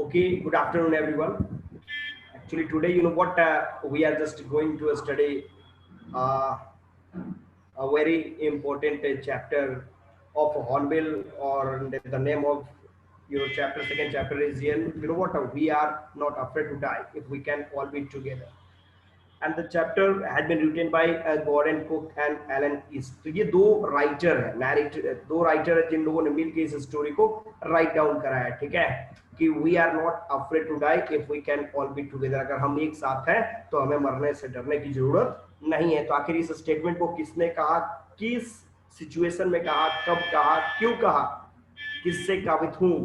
Okay, good afternoon, everyone. Actually, today, you know what, we are just going to study uh, a very important chapter of Hornbill, or the name of your chapter, second chapter is, you know what, we are not afraid to die if we can all be together. And the chapter had been written by Gordon Cook and Alan East. तो ये दो writer है, narrator, दो writer है जिन लोगों ने मिलकर इस स्टोरी को राइट डाउन करा है। ठीक है, कि we are not afraid to die if we can all be together. अगर हम एक साथ हैं तो हमें मरने से डरने की जरूरत नहीं है। तो आखिर इस स्टेटमेंट को किसने कहा, किस सिचुएशन में कहा, कब कहा, क्यों कहा, किससे काबित हूं,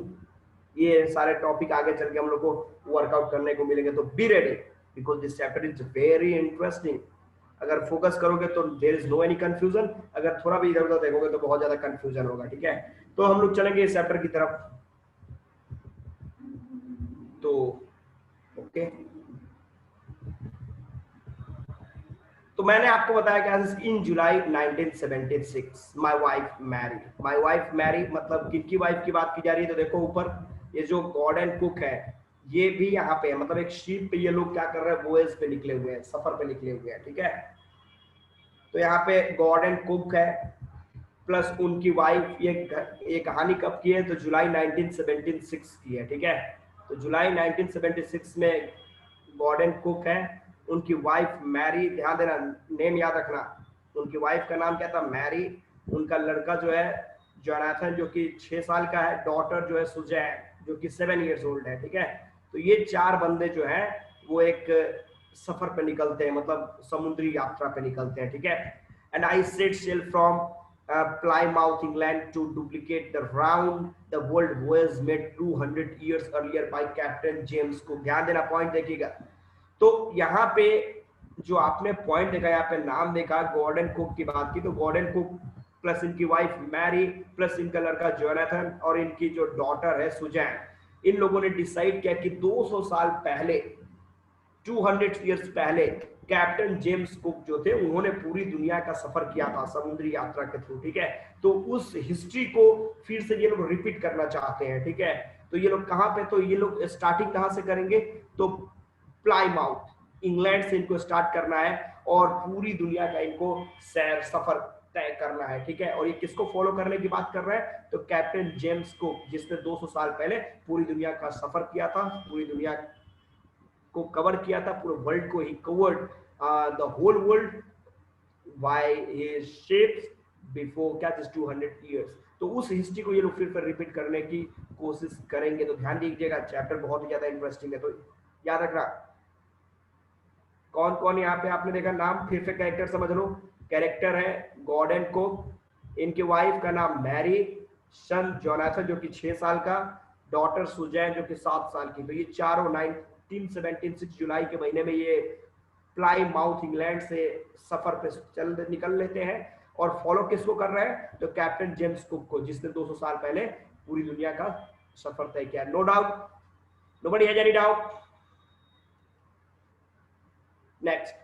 ये सारे टॉपिक आगे चल के हम लोग को वर्कआउट करने को मिलेंगे। तो be ready because this chapter is very interesting. अगर फोकस करोगे तो there is no any confusion, अगर थोड़ा भी इधर उधर देखोगे तो बहुत ज्यादा कंफ्यूजन होगा। ठीक है, तो हम लोग चलेंगे इस चैप्टर की तरफ। तो ओके, तो मैंने आपको बताया कि इन जुलाई 1976 माय वाइफ मैरी, मतलब किनकी वाइफ की बात की जा रही है। तो देखो ऊपर ये जो गॉर्डन कुक है ये भी यहाँ पे है, मतलब एक शिप पे ये लोग क्या कर रहे हैं, वॉयज पे निकले हुए हैं, सफर पे निकले हुए हैं। ठीक है, तो यहाँ पे गॉर्डन कुक है प्लस उनकी वाइफ। ये कहानी कब की है, तो जुलाई 1976 की है। ठीक है, तो जुलाई 1976 में गॉर्डन कुक है, उनकी वाइफ मैरी, ध्यान देना, नेम याद रखना, उनकी वाइफ का नाम क्या था, मैरी। उनका लड़का जो है जोनाथन जो कि 6 साल का है, डॉटर जो है सुजैन जो कि 7 इयर्स ओल्ड है। ठीक है, तो ये चार बंदे जो हैं वो एक सफर पे निकलते हैं, मतलब समुद्री यात्रा पे निकलते हैं। ठीक है, and I set sail from Plymouth, England to duplicate the round-the-world voyage made 200 years earlier by Captain James Cook। ध्यान देना, पॉइंट देखिएगा। तो यहाँ पे जो आपने पॉइंट देखा, यहाँ पे नाम देखा, गॉर्डन कुक की बात की, तो गॉर्डन कुक प्लस इनकी वाइफ मैरी प्लस इनका लड़का जोनाथन और इनकी जो डॉटर है सुजैन, इन लोगों ने डिसाइड किया कि 200 साल पहले, 200 इयर्स पहले कैप्टन जेम्स कुक जो थे उन्होंने पूरी दुनिया का सफर किया था समुद्री यात्रा के थ्रू। ठीक है, तो उस हिस्ट्री को फिर से ये लोग रिपीट करना चाहते हैं। ठीक है, तो ये लोग कहां पे, तो ये लोग स्टार्टिंग कहां से करेंगे, तो प्लाईमाउथ इंग्लैंड से इनको स्टार्ट करना है और पूरी दुनिया का इनको सैर सफर तय करना है। ठीक है, और ये किसको फॉलो करने की बात कर रहे हैं, तो कैप्टन जेम्स कुक जिसने 200 साल पहले पूरी दुनिया का सफर किया था, पूरी दुनिया को कवर किया था, पूरे वर्ल्ड को ही covered the whole world by his ships before क्या 200 इयर्स। तो उस हिस्ट्री को ये लोग फिर रिपीट करने की कोशिश करेंगे। तो ध्यान दीजिएगा, चैप्टर बहुत ही ज्यादा इंटरेस्टिंग है। तो याद रखना कौन कौन यहाँ पे आपने देखा नाम, फिर से कैरेक्टर समझ लो। कैरेक्टर है गॉर्डन कुक, इनकी वाइफ का नाम मैरी, सन जोनाथन जो कि 6 साल का, डॉटर सुजैन जो कि 7 साल की। तो ये चारों 1976 जुलाई के महीने में ये प्लाईमाउथ इंग्लैंड से सफर पे निकल लेते हैं और फॉलो किसको कर रहे हैं, तो कैप्टन जेम्स कुक को जिसने 200 साल पहले पूरी दुनिया का सफर तय किया। No doubt, nobody has any doubt. Next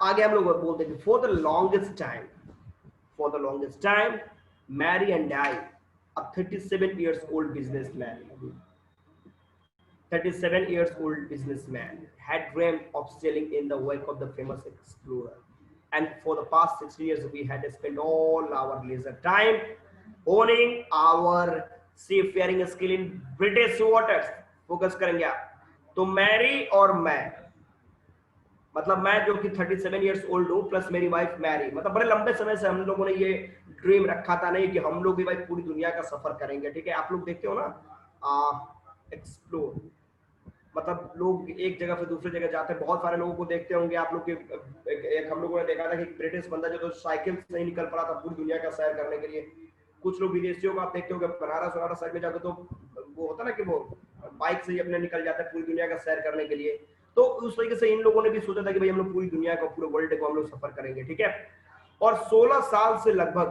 आगे हम लोग बोलते हैं, for the longest time Mary and I, a 37 years old businessman had dreamed of sailing in the wake of the famous explorer, and for the past 60 years we had spent all our leisure time honing our seafaring skill in British waters। Focus करेंगे आप, तो Mary और मैं, मतलब मैं जो कि 37 years old हूँ प्लस मेरी वाइफ मैरी, मतलब बड़े लंबे समय से हम लोगों ने ये ड्रीम रखा था नहीं कि हम लोग भी भाई पूरी दुनिया का सफर करेंगे। ठीक है, आप लोग देखते हो ना एक्सप्लोर, मतलब लोग एक जगह से दूसरी जगह जाते हैं, बहुत सारे लोगों को देखते होंगे आप लोग के। एक हम लोगों ने देखा था कि ब्रिटिश बंदा जो तो साइकिल से नहीं निकल पड़ा था पूरी दुनिया का सैर करने के लिए। कुछ लोग विदेशियों को आप देखते होंगे बनारस साइड में जाते तो वो होता ना कि वो बाइक से ही अपने निकल जाते हैं पूरी दुनिया का सैर करने के लिए। तो उस तरीके से इन लोगों ने भी सोचा था कि भाई हम लोग पूरी दुनिया का, पूरे वर्ल्ड को हम लोग सफर करेंगे। ठीक है, और 16 साल से लगभग,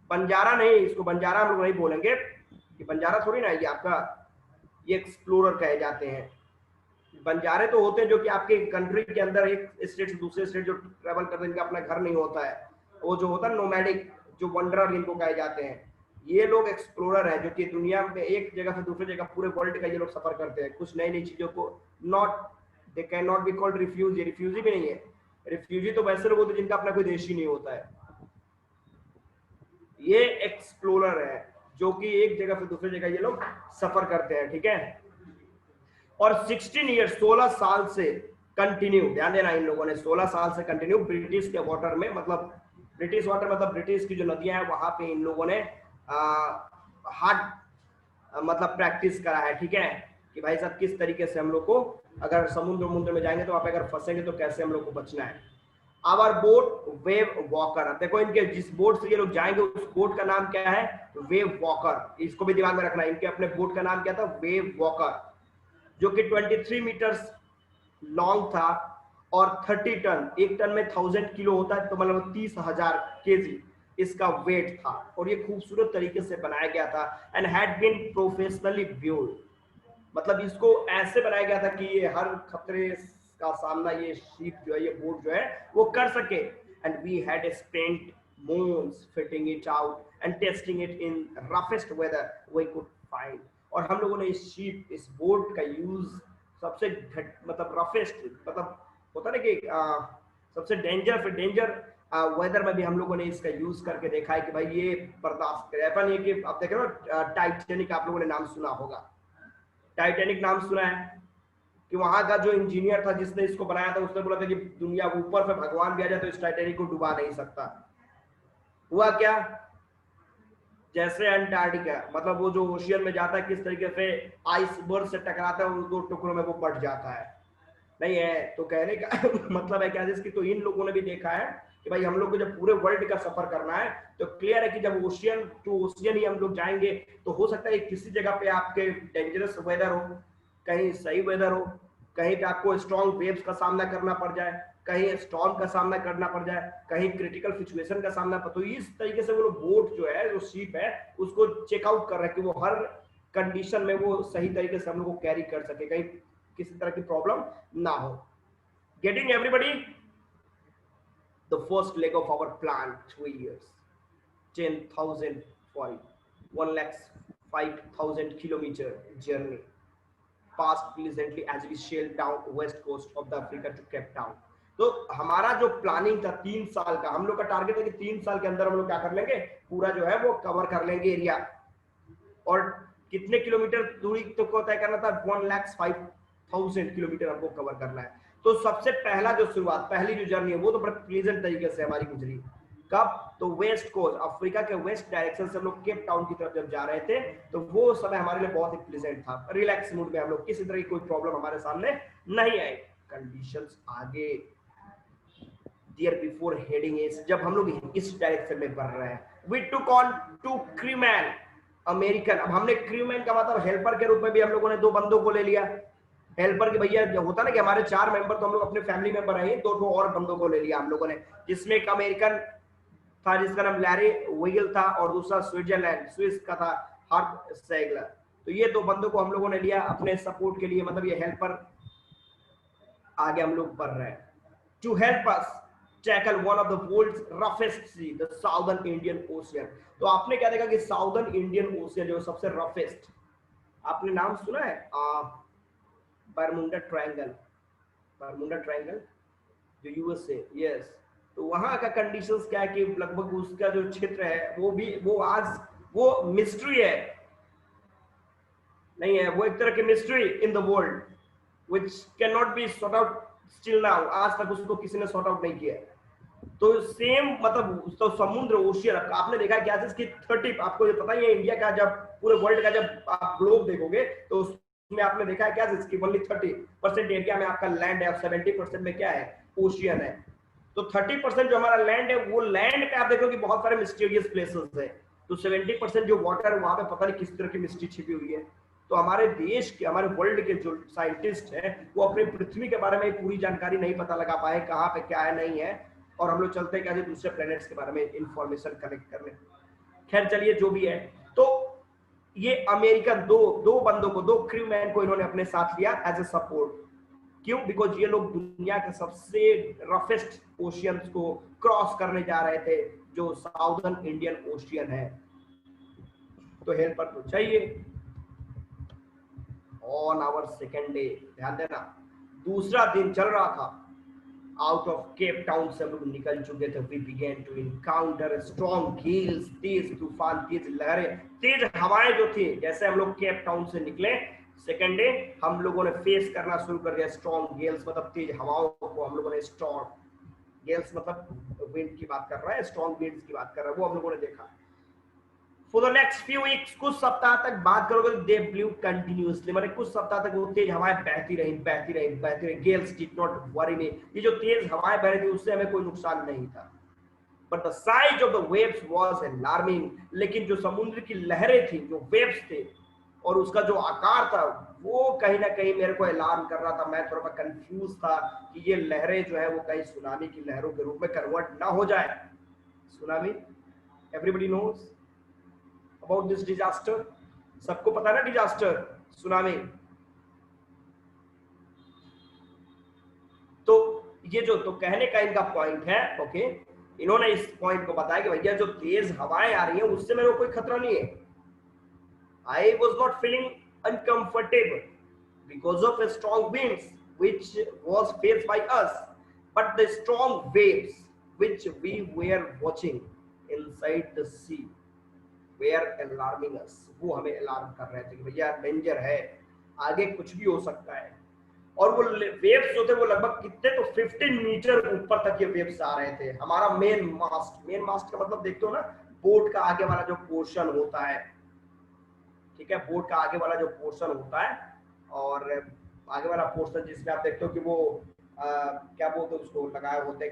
बंजारा नहीं, इसको बंजारा हम लोग नहीं बोलेंगे, ये बंजारा थोड़ी ना है, ये आपका ये एक्सप्लोरर कहे जाते हैं। बंजारे तो होते हैं जो कि आपके कंट्री के अंदर एक स्टेट से दूसरे स्टेट जो ट्रेवल करते हैं, इनका अपना घर नहीं होता है, वो जो होता है नोमैडिक, जो वंडरर इनको कहे जाते हैं, ये लोग एक्सप्लोरर है जो कि दुनिया में एक जगह से दूसरी जगह पूरे वर्ल्ड का ये लोग सफर करते हैं, कुछ नई नई चीजों को। Not they can not be called refugee, refugee भी नहीं है। रिफ्यूजी तो वैसे लोग होते हैं जिनका अपना कोई देश ही नहीं होता है। ये एक्सप्लोरर है जो कि एक जगह से दूसरी जगह ये लोग सफर करते हैं, ठीक है। और 16 ईयर 16 साल से कंटिन्यू, ध्यान देना इन लोगों ने 16 साल से कंटिन्यू ब्रिटिश के वाटर में, मतलब ब्रिटिश वाटर मतलब ब्रिटिश की जो नदियां हैं वहां पे इन लोगों ने हार्ड मतलब प्रैक्टिस करा है, ठीक है, कि भाई साहब किस तरीके से हम लोग को अगर समुद्र में जाएंगे तो वहां पे अगर फंसेंगे तो कैसे हम लोग को बचना है। आवर बोट वेव वॉकर, देखो इनके जिस बोट से ये लोग जाएंगे उस बोट का नाम क्या है, वेव वॉकर। इसको भी दिमाग में रखना, इनके अपने बोट का नाम क्या था, वेव वॉकर, जो कि 23 मीटर्स लॉन्ग था और 30 टन, एक टन में 1000 किलो होता है, तो मतलब 30,000 केजी इसका वेट था। और ये खूबसूरत तरीके से बनाया गया था एंड हैड बीन प्रोफेशनली ब्यूल्ड, मतलब इसको ऐसे बनाया गया था कि ये हर खतरे का सामना ये शिप जो है, ये बोट जो है वो कर सके। And we had spent months fitting it out and testing it in roughest weather we could find। और हम लोगों ने इस शिप, इस बोट का यूज सबसे मतलब रफेस्ट, मतलब होता ना कि सबसे डेंजर वेदर में भी हम लोगों ने इसका यूज करके देखा है कि भाई ये बर्दाश्त करे। ऐसा नहीं है कि आप देख रहे हो टाइटैनिक, आप लोगों ने नाम सुना होगा, टाइटैनिक नाम सुना है कि वहां का जो इंजीनियर था जिसने इसको बनाया था उसने बोला था कि दुनिया ऊपर से भगवान भी आ जाए तो इस टाइटैनिक को डुबा नहीं सकता। हुआ क्या, जैसे अंटार्कटिका मतलब वो जो ओशियन में जाता है किस तरीके से आइसबर्ग से टकराता है और दो टुकड़ों में वो बट जाता है, नहीं है तो कहने का मतलब है क्या, जिसकी तो इन लोगों ने भी देखा है कि भाई हम लोग को जब पूरे वर्ल्ड का सफर करना है तो क्लियर है कि जब ओशियन टू ओशियन ही हम लोग जाएंगे तो हो सकता है किसी जगह पे आपके डेंजरस वेदर हो, कहीं सही वेदर हो, कहीं पे आपको स्ट्रॉन्ग वेव्स का सामना करना पड़ जाए, कहीं स्टॉर्म का सामना करना पड़ जाए, कहीं क्रिटिकल सिचुएशन का सामना पड़, तो इस तरीके से वो लोग बोट जो है, जो शिप है, उसको चेकआउट कर रहे हैं कि वो हर कंडीशन में वो सही तरीके से हम लोग को कैरी कर सके, कहीं किसी तरह की प्रॉब्लम ना हो। Getting everybody, the first leg of our plan 3 years 10,000 foil 1,05,000 kilometer journey passed pleasantly as we sailed down west coast of the Africa to Cape Town। तो हमारा जो प्लानिंग था 3 साल का, हम लोग का टारगेट है कि 3 साल के अंदर हम लोग क्या कर लेंगे, पूरा जो है वो कवर कर लेंगे एरिया। और कितने किलोमीटर दूरी तो को तय करना था, 1,05,000 किलोमीटर हमको कवर करना है। तो सबसे पहला जो शुरुआत, पहली जो जर्नी है वो तो बड़ा प्लीजेंट तरीके से हमारी गुजरी। कब, तो वेस्ट कोस्ट, अफ्रीका के वेस्ट डायरेक्शन से हम लोग केप टाउन की तरफ जब जा रहे थे तो वो समय हमारे लिए बहुत ही प्लीजेंट था, रिलैक्स मूड में हम लोग, किसी तरह की कोई प्रॉब्लम हमारे सामने नहीं आई। कंडीशंस आगे, dear before heading is, जब हम लोग इस डायरेक्शन में बढ़ रहे हैं, we took on 2 crewmen American. अब हमने क्रूमैन का मतलब हेल्पर के रूप में भी हम लोगों ने 2 बंदों को ले लिया। हेल्पर के भैया जो होता ना कि हमारे 4 मेंबर तो हम लोग अपने फैमिली मेंबर हैं, 2 और बंदों को ले लिया हम लोगों ने, जिसमें एक अमेरिकन था जिसका नाम लैरी विगल था और दूसरा स्विट्जरलैंड स्विस का था हार्ट सैगलर। तो ये 2 बंदों को हम लोगों ने लिया अपने सपोर्ट के लिए, मतलब ये हेल्पर आगे हम लोग बढ़ रहे हैं। To help us tackle one of the world's roughest sea, the southern Indian ocean. तो आपने क्या देखा कि साउदर्न इंडियन ओशियन जो सबसे रफेस्ट, आपने नाम सुना है बरमुंडा ट्रायंगल, बरमुंडा ट्रायंगल जो यूएसए, यस। तो वहां का कंडीशंस क्या है कि लगभग उसका जो क्षेत्र है वो भी वो आज वो मिस्ट्री है, नहीं है, वो एक तरह की mystery in the world which can not be sort out still now, आज तक उसको किसी ने सॉर्ट आउट नहीं किया। तो सेम मतलब तो समुद्र ओशियन आपने देखा क्या कि 30, आपको ये पता ही है इंडिया का जब पूरे वर्ल्ड का जब आप ग्लोब देखोगे तो उसमें आपने देखा है क्या इसकी ओनली 30% एरिया में आपका लैंड है और 70% में क्या है, ओशियन है। तो 30% जो हमारा लैंड है वो लैंड पे आप देखो कि बहुत सारे मिस्टीरियस प्लेसेस है, तो 70% जो वाटर है वहां पे पता नहीं किस तरह की मिस्ट्री छिपी हुई है। तो हमारे देश के, हमारे वर्ल्ड के जो साइंटिस्ट हैं वो अपनी पृथ्वी के बारे में पूरी जानकारी नहीं पता लगा पाए कहाँ पे क्या है नहीं है, और हम लोग चलते हैं दूसरे प्लैनेट्स के बारे में इंफॉर्मेशन कलेक्ट करने। खैर चलिए जो भी है, तो ये अमेरिकन दो बंदों को, 2 क्रूमैन को इन्होंने अपने साथ लिया एज ए सपोर्ट। क्यों, बिकॉज ये लोग दुनिया के सबसे रफेस्ट ओशियंस को क्रॉस करने जा रहे थे जो साउदर्न इंडियन ओशियन है। तो हेल्पर तो चाहिए। ऑन आवर सेकेंड डे, ध्यान देना, दूसरा दिन चल रहा था, आउट ऑफ केप टाउन से हम लोग निकल चुके थे। We began to encounter strong gales, तेज तूफान, तेज लहरें, तेज हवाएं जो थी। जैसे हम लोग केप टाउन से निकले सेकेंड डे, हम लोगों ने फेस करना शुरू कर दिया स्ट्रॉन्ग गेल्स, मतलब तेज हवाओं को हम लोगों ने, स्ट्रॉन्ग गेल्स मतलब विंड की बात कर रहा है, स्ट्रॉन्ग विंड्स की बात कर रहा है, वो हम लोगों ने देखा। For the next few weeks, कुछ सप्ताह तक बात करोगे तो दे ब्लू कंटिन्यूअसली, मतलब कुछ सप्ताह तक वो तेज हवाएं बहती रही, बहती रही, बहती रही। गेल्स डिड नॉट वरी मी, ये जो तेज हवाएं बह रही थी उससे हमें कोई नुकसान नहीं था। But the size of the waves was alarming, लेकिन जो समुद्र की लहरें थी, जो वेव्स थे, और उसका जो आकार था, वो कहीं ना कहीं मेरे को अलार्म कर रहा था। मैं थोड़ा सा कंफ्यूज था कि ये लहरें जो है वो कहीं सुनामी की लहरों के रूप में कन्वर्ट ना हो जाए। Tsunami, everybody knows about this disaster, सबको पता है ना डिजास्टर, सुनामी। तो ये जो तो कहने का इनका पॉइंट है, ओके, इन्होंने इस पॉइंट को बताया कि भैया जो तेज हवाएं आ रही हैं उससे मेरे को कोई खतरा नहीं है। I was not feeling uncomfortable because of strong winds which was faced by us, but the strong waves which we were watching inside the sea were alarming us, वो हमें अलार्म कर रहे थे कि भैया डेंजर है, आगे कुछ भी हो सकता है। और वो वेव्स जो थे वो लगभग कितने, तो 15 मीटर ऊपर तक ये वेव्स आ रहे थे। हमारा मेन मास्ट का मतलब देखते हो ना, बोट का आगे वाला जो पोर्शन होता है, ठीक है, बोट का आगे वाला जो पोर्शन होता है, और आगे वाला पोर्शन जिसमें आप देखते हो कि वो क्या बोलते हैं उसको, लगाए होते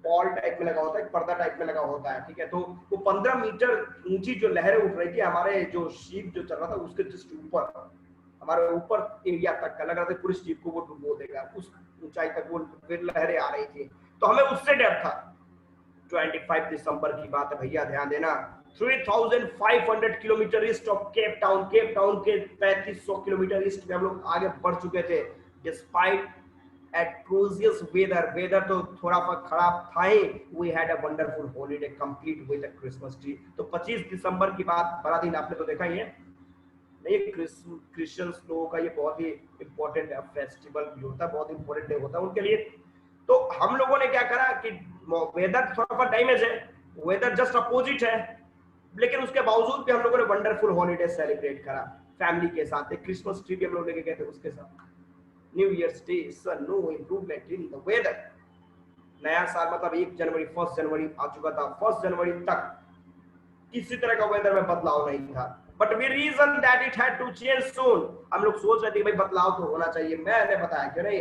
पॉल टाइप में लगा होता है, पर्दा टाइप में लगा होता है, ठीक है। तो वो 15 मीटर ऊंची जो लहरें उठ रही थी, हमारे जो शिप जो चल रहा था उसके जस्ट ऊपर, हमारे ऊपर एरिया तक का लग रहा था पूरी शिप को वो डुबो देगा, उस ऊंचाई तक वो लहरें आ रही थी। तो हमें उससे डर था। 25 दिसंबर की बात है भैया, ध्यान देना। 3500 kilometre east of Cape Town, Cape Town के 3500 किलोमीटर ईस्ट में हम लोग आगे बढ़ चुके थे। डिस्पाइट atrocious वेदर तो थोड़ा सा खराब था ही, we had a wonderful holiday complete with a Christmas tree। तो 25 दिसंबर की बात, बड़ा दिन आपने तो देखा ही है, नहीं, क्रिश्चियंस लोगों का ये बहुत ही इंपॉर्टेंट फेस्टिवल भी होता है, बहुत इंपॉर्टेंट डे होता है उनके लिए। तो हम लोगों ने क्या करा कि वेदर थोड़ा सा डैमेज है, वेदर जस्ट अपोजिट है, लेकिन उसके बावजूद भी हम लोगों ने वंडरफुल हॉलीडे सेलिब्रेट करा फैमिली के साथ। एक क्रिसमस ट्री भी हम लोग लेके गए थे उसके साथ। New year's day, no improvement in the weather. नया साल मतलब 1 जनवरी आ चुका था, 1 जनवरी तक किसी तरह का वेदर में बदलाव नहीं था। But we reason that it had to change soon, हम लोग सोच रहे थे भाई बदलाव तो होना चाहिए। मैंने बताया कि नहीं,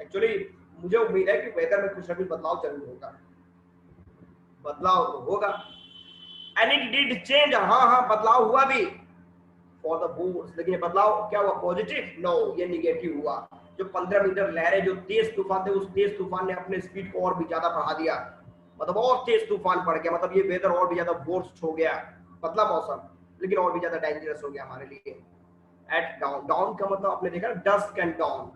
एक्चुअली मुझे उम्मीद है कि वेदर में कुछ ना कुछ बदलाव जरूर होगा, बदलाव तो होगा। एंड इट डिड चेंज, हाँ बदलाव हुआ भी फॉर द बोर्ड्स, लेकिन बदलाव क्या हुआ, पॉजिटिव? नो, ये निगेटिव हुआ। जो 15 मीटर लहरें, जो तेज तूफान थे, उस तेज तूफान ने अपने स्पीड को और भी ज्यादा बढ़ा दिया, मतलब और तेज तूफान पड़ गया, मतलब ये वेदर और भी ज्यादा वर्स्ट हो गया, बदला मौसम, लेकिन और भी ज्यादा डेंजरस हो गया हमारे लिए। एट डाउन, डाउन का मतलब आपने देखा डस्क एंड डाउन,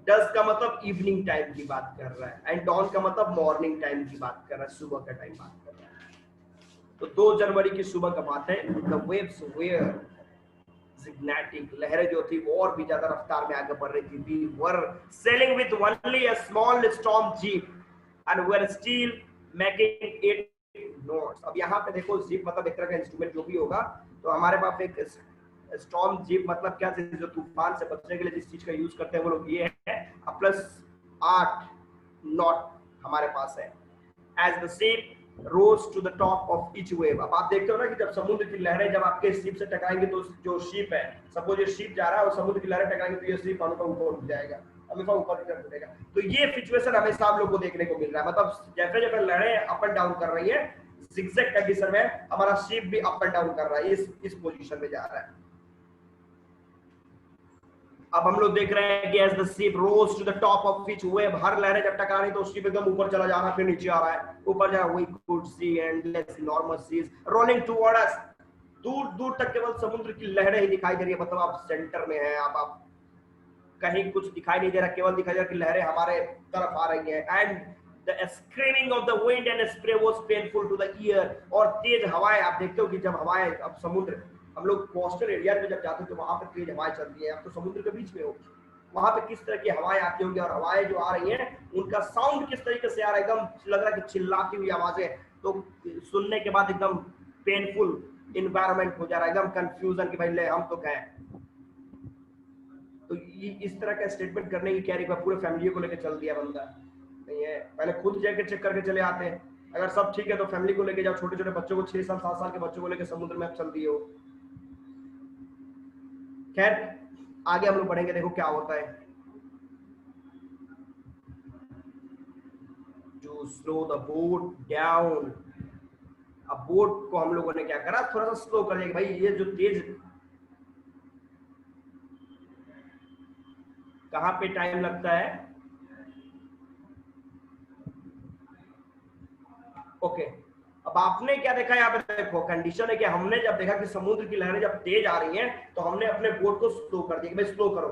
डस्क का मतलब इवनिंग टाइम की बात कर रहा है, एंड डाउन का मतलब मॉर्निंग टाइम की बात कर रहा है, सुबह का टाइम बात कर रहा है। तो 2 जनवरी की सुबह का बात है। द वेव्स वेयर जिग्नेटिक, लहरें जो थी वो और भी ज्यादा रफ्तार में आगे बढ़ रही थी। We were sailing with only a small storm jib and we were still making it knots. अब यहाँ पे देखो, जीप मतलब एक तरह का इंस्ट्रूमेंट जो भी होगा, तो हमारे पास एक स्टॉर्म जीप मतलब क्या चीज, जो तूफान से बचने के लिए जिस चीज का यूज करते हैं वो लोग ये है, +8 नॉट हमारे पास है। As the ship rose to the top of each wave. अब आप देखते हो ना कि जब समुद्र की लहरें जब आपके शिप से टकराएंगे, तो जो शिप है, सपोज ये शिप जा रहा है और समुद्र की लहरें टकराएंगे, तो ये शिप हमेशा ऊपर उठ जाएगा, हमेशा ऊपर की तरफ उठेगा। तो ये सिचुएशन हमेशा आप लोग को देखने को मिल रहा है, मतलब जैसे जैसे लहरें अप एंड डाउन कर रही है, जिगजैग कंडीशन में हमारा शिप भी अप एंड डाउन कर रहा है, इस पोजीशन में जा रहा है। अब हम लोग देख रहे हैं कि as the ship rose to the top of each wave, हर लहरें जब टकरा रही तो शिप एकदम ऊपर चला जा रहा है, फिर नीचे आ रहा है, ऊपर जा रहा है। We could see endless enormous seas rolling toward us, दूर दूर तक केवल समुद्र की लहरें ही दिखाई दे रही है, मतलब आप सेंटर में हैं, अब आप कहीं कुछ दिखाई नहीं दे रहा, केवल दिखाई दे रहा कि लहरें हमारे तरफ आ रही हैं। And The screaming of the wind and spray was painful to the ear. और तेज हवाएं, आप देखते हो कि जब हवाएं, अब समुद्र, हम लोग कोस्टल एरिया में जब जाते हैं तो वहां पर तेज हवाएं चलती है, अब तो समुद्र के बीच में हो, वहां पे किस तरह की हवाएं आती होंगी, और हवाएं जो आ रही हैं उनका साउंड किस तरीके से आ रहा है, एकदम लग रहा है कि चिल्लाती हुई आवाजें, तो सुनने के बाद एकदम पेनफुल इन्वायरमेंट हो जा रहा है, एकदम कंफ्यूजन कि भाई ले हम तो गए। तो इस तरह का स्टेटमेंट करने की क्या रिक्वायर, पूरे फैमिली को लेकर चल दिया बंदा, नहीं है, पहले खुद जाके चेक करके चले आते हैं, अगर सब ठीक है तो फैमिली को लेके जाओ, छोटे छोटे बच्चों को 6 साल 7 साल के बच्चों को लेकर समुद्र में चल दिए हो। खैर आगे हम लोग बढ़ेंगे, देखो क्या होता है। To slow the boat down, अब बोट को हम लोगों ने क्या करा, थोड़ा सा स्लो कर दिया, भाई ये जो तेज, कहां पे टाइम लगता है, ओके। अब आपने क्या देखा यहाँ पे, देखो कंडीशन है कि हमने जब देखा कि समुद्र की लहरें जब तेज आ रही हैं तो हमने अपने बोट को स्लो कर दिया, भाई स्लो करो।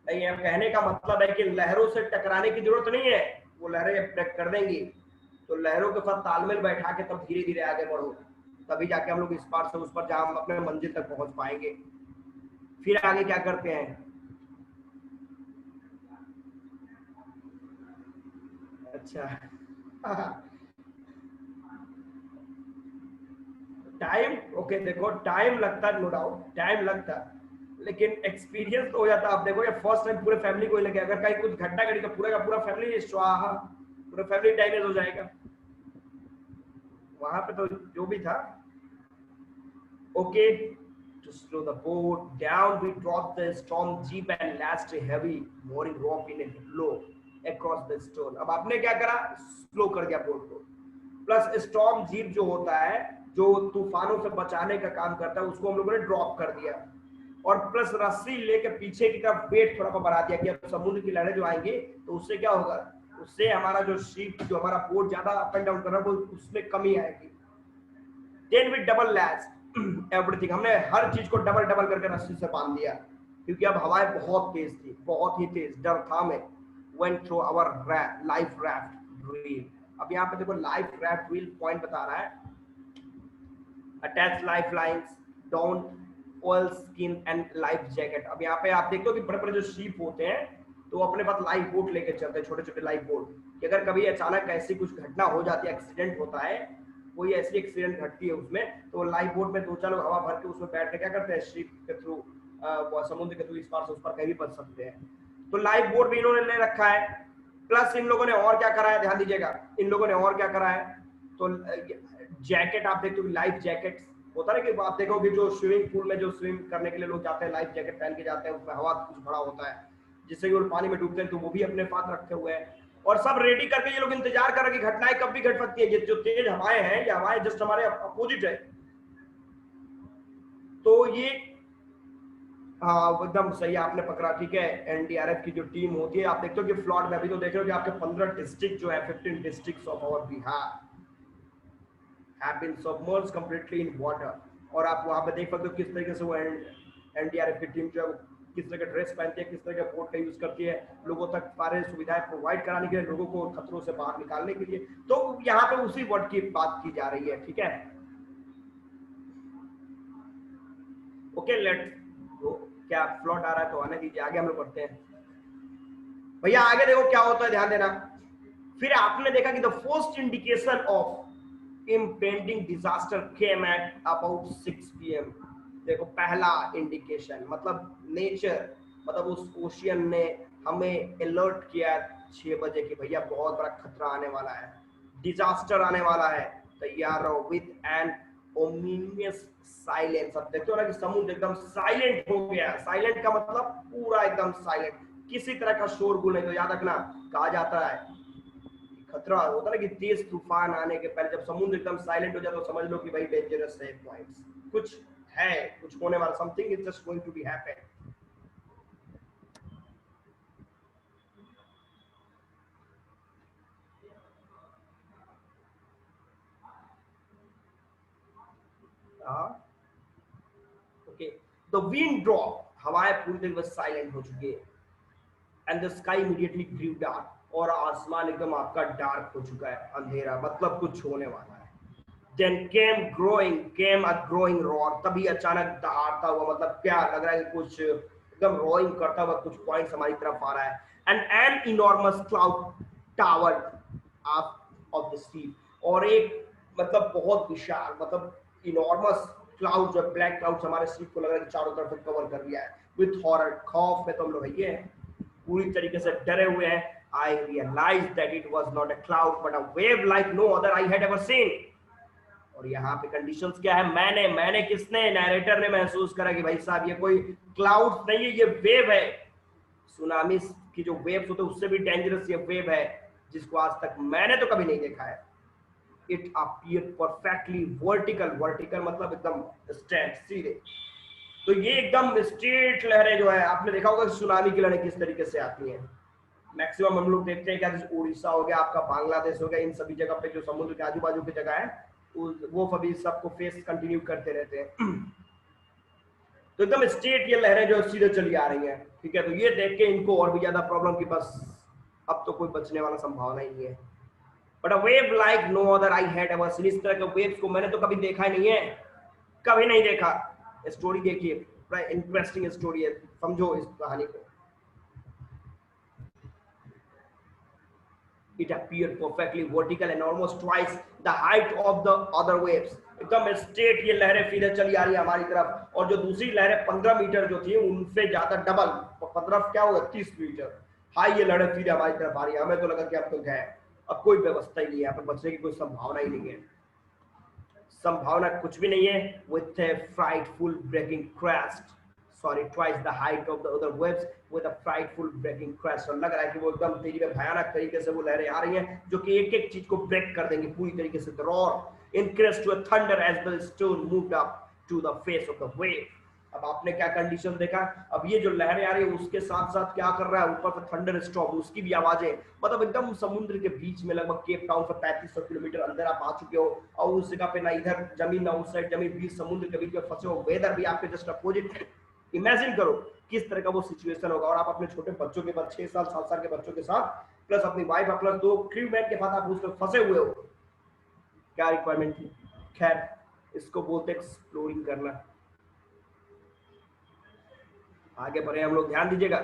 नहीं है, कहने का मतलब है कि लहरों से टकराने की जरूरत नहीं है, वो लहरें ब्रेक कर देंगी, तो लहरों के साथ तालमेल बैठा के तब धीरे धीरे आगे बढ़ो, तभी जाके हम लोग इस पार से उस पर, जहां हम अपने मंजिल तक पहुंच पाएंगे। फिर आगे क्या करते हैं, अच्छा टाइम, ओके देखो टाइम लगता है, नो डाउट टाइम लगता है, लेकिन एक्सपीरियंस तो हो जाता है। आप देखो ये फर्स्ट टाइम पूरे फैमिली को लेके, अगर कहीं कुछ घटना घटी तो पूरा का पूरा फैमिली स्वाहा, पूरा फैमिली डैमेज हो जाएगा, वहां पे तो जो भी था। Okay, to slow the boat down we dropped the storm jeep and lashed a heavy mooring rope in a blow across the stone। अब आपने क्या करा, स्लो कर दिया बोट को, प्लस स्टॉर्म जीप जो होता है, जो तूफानों से बचाने का काम करता है, उसको हम लोगों ने ड्रॉप कर दिया, और प्लस रस्सी लेके पीछे की तरफ वेट थोड़ा सा बढ़ा दिया कि अब समुद्र की लहरें जो आएंगी तो उससे क्या होगा, उससे हमारा जो शिप, जो हमारा बोट ज्यादा अप एंड डाउन कर रहा है, वो उसमें कमी आएगी। Then we double lash everything, हमने हर चीज को डबल डबल करके रस्सी से बांध दिया, क्योंकि अब हवाएं बहुत तेज थी, बहुत ही तेज, डर था हमें। Went through our life raft reel, अब यहाँ पे देखो लाइफ राफ्ट रील पॉइंट बता रहा है, attach life lines, don't oil skin and life jacket. अब यहाँ पे आप देखते हो कि बड़े बड़े जो शिप होते हैं तो अपने पास लाइफ बोट लेके चलते हैं, छोटे छोटे लाइफ बोट, कि अगर कभी अचानक ऐसी कुछ घटना हो जाती है, एक्सीडेंट होता है, कोई ऐसी एक्सीडेंट घटती है उसमें, तो लाइफ बोट में दो चार लोग हवा भर के उसमें बैठ के क्या करते हैं, शिप के थ्रू, समुद्र के थ्रू इस पार से उस पार कहीं भी बच सकते हैं। तो लाइफ बोट भी इन्होंने ले रखा है, प्लस इन लोगों ने और क्या करा है, ध्यान दीजिएगा, इन लोगों ने और क्या करा है, तो जैकेट आप देखते हो, लाइफ जैकेट होता है कि आप देखोगे जो स्विमिंग पूल में जो स्विम करने के लिए लोग जाते हैं, लाइफ जैकेट पहन के जाते हैं, उसमें हवा कुछ बड़ा होता है जिससे कि वो पानी में डूबते हैं, तो वो भी अपने साथ रखे हुए हैं, और सब रेडी करके ये लोग इंतजार कर रहे हैं कि घटनाएं कब भी घट सकती है, जो तेज हवाएं हैं, ये हवाएं जस्ट हमारे अपोजिट है, तो ये, हाँ एकदम सही आपने पकड़ा, ठीक है। एनडीआरएफ की जो टीम होती है, आप देखते हो कि फ्लड में अभी तो देख रहे हो कि आपके 15 डिस्ट्रिक्ट जो है, 15 districts of our Bihar have been submerged completely in water, और आप वहां पे देख सकते हो किस तरीके से वो एनडीआरएफ की टीम जो है किस तरह का ड्रेस पहनती है, किस तरह का बोट का यूज करती है, लोगों तक सारे सुविधाएं प्रोवाइड कराने के लिए, लोगों को खतरों से बाहर निकालने के लिए, तो यहाँ पे उसी वर्ड की बात की जा रही है, ठीक है। ओके लेट्स गो, क्या फ्लड आ रहा है तो आने दीजिए, आगे हम लोग बढ़ते हैं। भैया आगे देखो क्या होता है, ध्यान देना। फिर आपने देखा कि the first indication of impending disaster came at about 6 p.m. देखो पहला इंडिकेशन, मतलब नेचर, मतलब उस ओशियन ने हमें अलर्ट किया 6 बजे कि भैया बहुत बड़ा खतरा आने वाला है, डिजास्टर आने वाला है, तैयार रहो। विद एन ओमिनियस साइलेंस, अब देखते हो ना कि समुद्र एकदम साइलेंट हो गया, साइलेंट का मतलब पूरा एकदम साइलेंट, किसी तरह का शोरगुल नहीं। तो याद रखना, कहा जाता है खतरा होता है ना कि तेज तूफान आने के पहले जब समुद्र एकदम साइलेंट हो जाए तो समझ लो कि भाई डेंजरस है, पॉइंट्स कुछ है, कुछ होने वाला, something is just going to be happen. Okay, the wind drop, हवाएं पूरी तरह से साइलेंट हो चुकी है, and the sky immediately grew dark, और आसमान एकदम आपका डार्क हो चुका है, अंधेरा, मतलब कुछ होने वाला है। Then came a growing roar, तभी अचानक दहाड़ता हुआ, मतलब क्या लग रहा है कि कुछ एकदम रोइंग करता हुआ कुछ पॉइंट्स हमारी तरफ आ रहा है। And an enormous cloud tower up of the sea, और एक मतलब बहुत विशाल, मतलब इनॉर्मस क्लाउड, जो ब्लैक क्लाउड हमारे सीप को लग रहा है कि चारों तरफ से कवर कर लिया है। विथ हॉरर, खौफ में तो हम लोग है, पूरी तरीके से डरे हुए हैं। I realize that it was not a cloud but a wave like no other I had ever seen. और यहाँ पे कंडीशंस क्या है, मैंने किसने, नैरेटर ने महसूस करा कि भाई साहब ये कोई क्लाउड नहीं है, ये वेव है। सुनामी की जो वेव्स होते हैं उससे भी डेंजरस ये वेव है, जिसको आज तक मैंने तो कभी नहीं देखा है। It appeared perfectly vertical, vertical मतलब एकदम स्ट्रेट, सीधे। तो ये एकदम स्ट्रेट लहरें जो है, आपने देखा होगा सुनामी की लहरें किस तरीके से आती हैं। मैक्सिमम हम लोग देखते हैं क्या, जैसे उड़ीसा हो गया, आपका बांग्लादेश हो गया, इन सभी जगह पे जो समुद्र के आजू बाजू की जगह है, वो कभी सबको फेस कंटिन्यू करते रहते हैं। तो एकदम स्ट्रेट ये लहरें जो सीधे चली आ रही हैं, ठीक है। तो ये देख के इनको और भी ज्यादा प्रॉब्लम की बस अब तो कोई बचने वाला संभावना ही नहीं है। But a wave like no other I had ever seen, इस तरह के वेव्स को मैंने तो कभी देखा ही नहीं है, कभी नहीं देखा। स्टोरी देखिए, बड़ा इंटरेस्टिंग स्टोरी है, समझो इस कहानी को। It appeared perfectly vertical and almost twice the height of the other waves. एकदम स्ट्रेट ये लहरें सीधे चली आ रही है हमारी तरफ, और जो दूसरी लहरें 15 मीटर जो थी उनसे ज्यादा डबल, 15 क्या होगा 30 मीटर हाई ये लहरें सीधे हमारी तरफ आ रही है। हमें तो लगा कि अब तो गए, अब कोई व्यवस्था ही नहीं है, यहाँ पे बचने की कोई संभावना ही नहीं है, संभावना कुछ भी नहीं है। With a frightful breaking crest, sorry, twice the height of the other waves with a frightful breaking crest, और लग रहा है कि वो एकदम तेजी में भयानक तरीके से वो लहरें आ रही हैं जो कि एक एक चीज को ब्रेक कर देंगी पूरी तरीके से। The roar increased to a thunder as the stone moved up to the face of the wave. अब आपने क्या कंडीशन देखा, अब ये जो लहरें आ रही है उसके साथ साथ क्या कर रहा है, ऊपर से थंडर स्टॉर्म, उसकी भी आवाजें, मतलब एकदम समुद्र के बीच में, लगभग केप टाउन से 3500 किलोमीटर अंदर आप आ चुके हो, और उस जगह पे ना इधर जमीन ना उस साइड जमीन, बीच समुद्र के बीच में फंसे हो, वेदर भी आपके जस्ट अपोजिट। इमेजिन करो किस तरह का वो सिचुएशन होगा, और आप अपने छोटे बच्चों के साथ, 6 साल 7 साल के बच्चों के साथ, प्लस अपनी वाइफ प्लस 2 क्रू मैन के साथ आप उसमें फंसे हुए हो। क्या रिक्वायरमेंट थी? खैर, इसको बोलते एक्सप्लोरिंग करना। आगे बढ़े हम लोग, ध्यान दीजिएगा।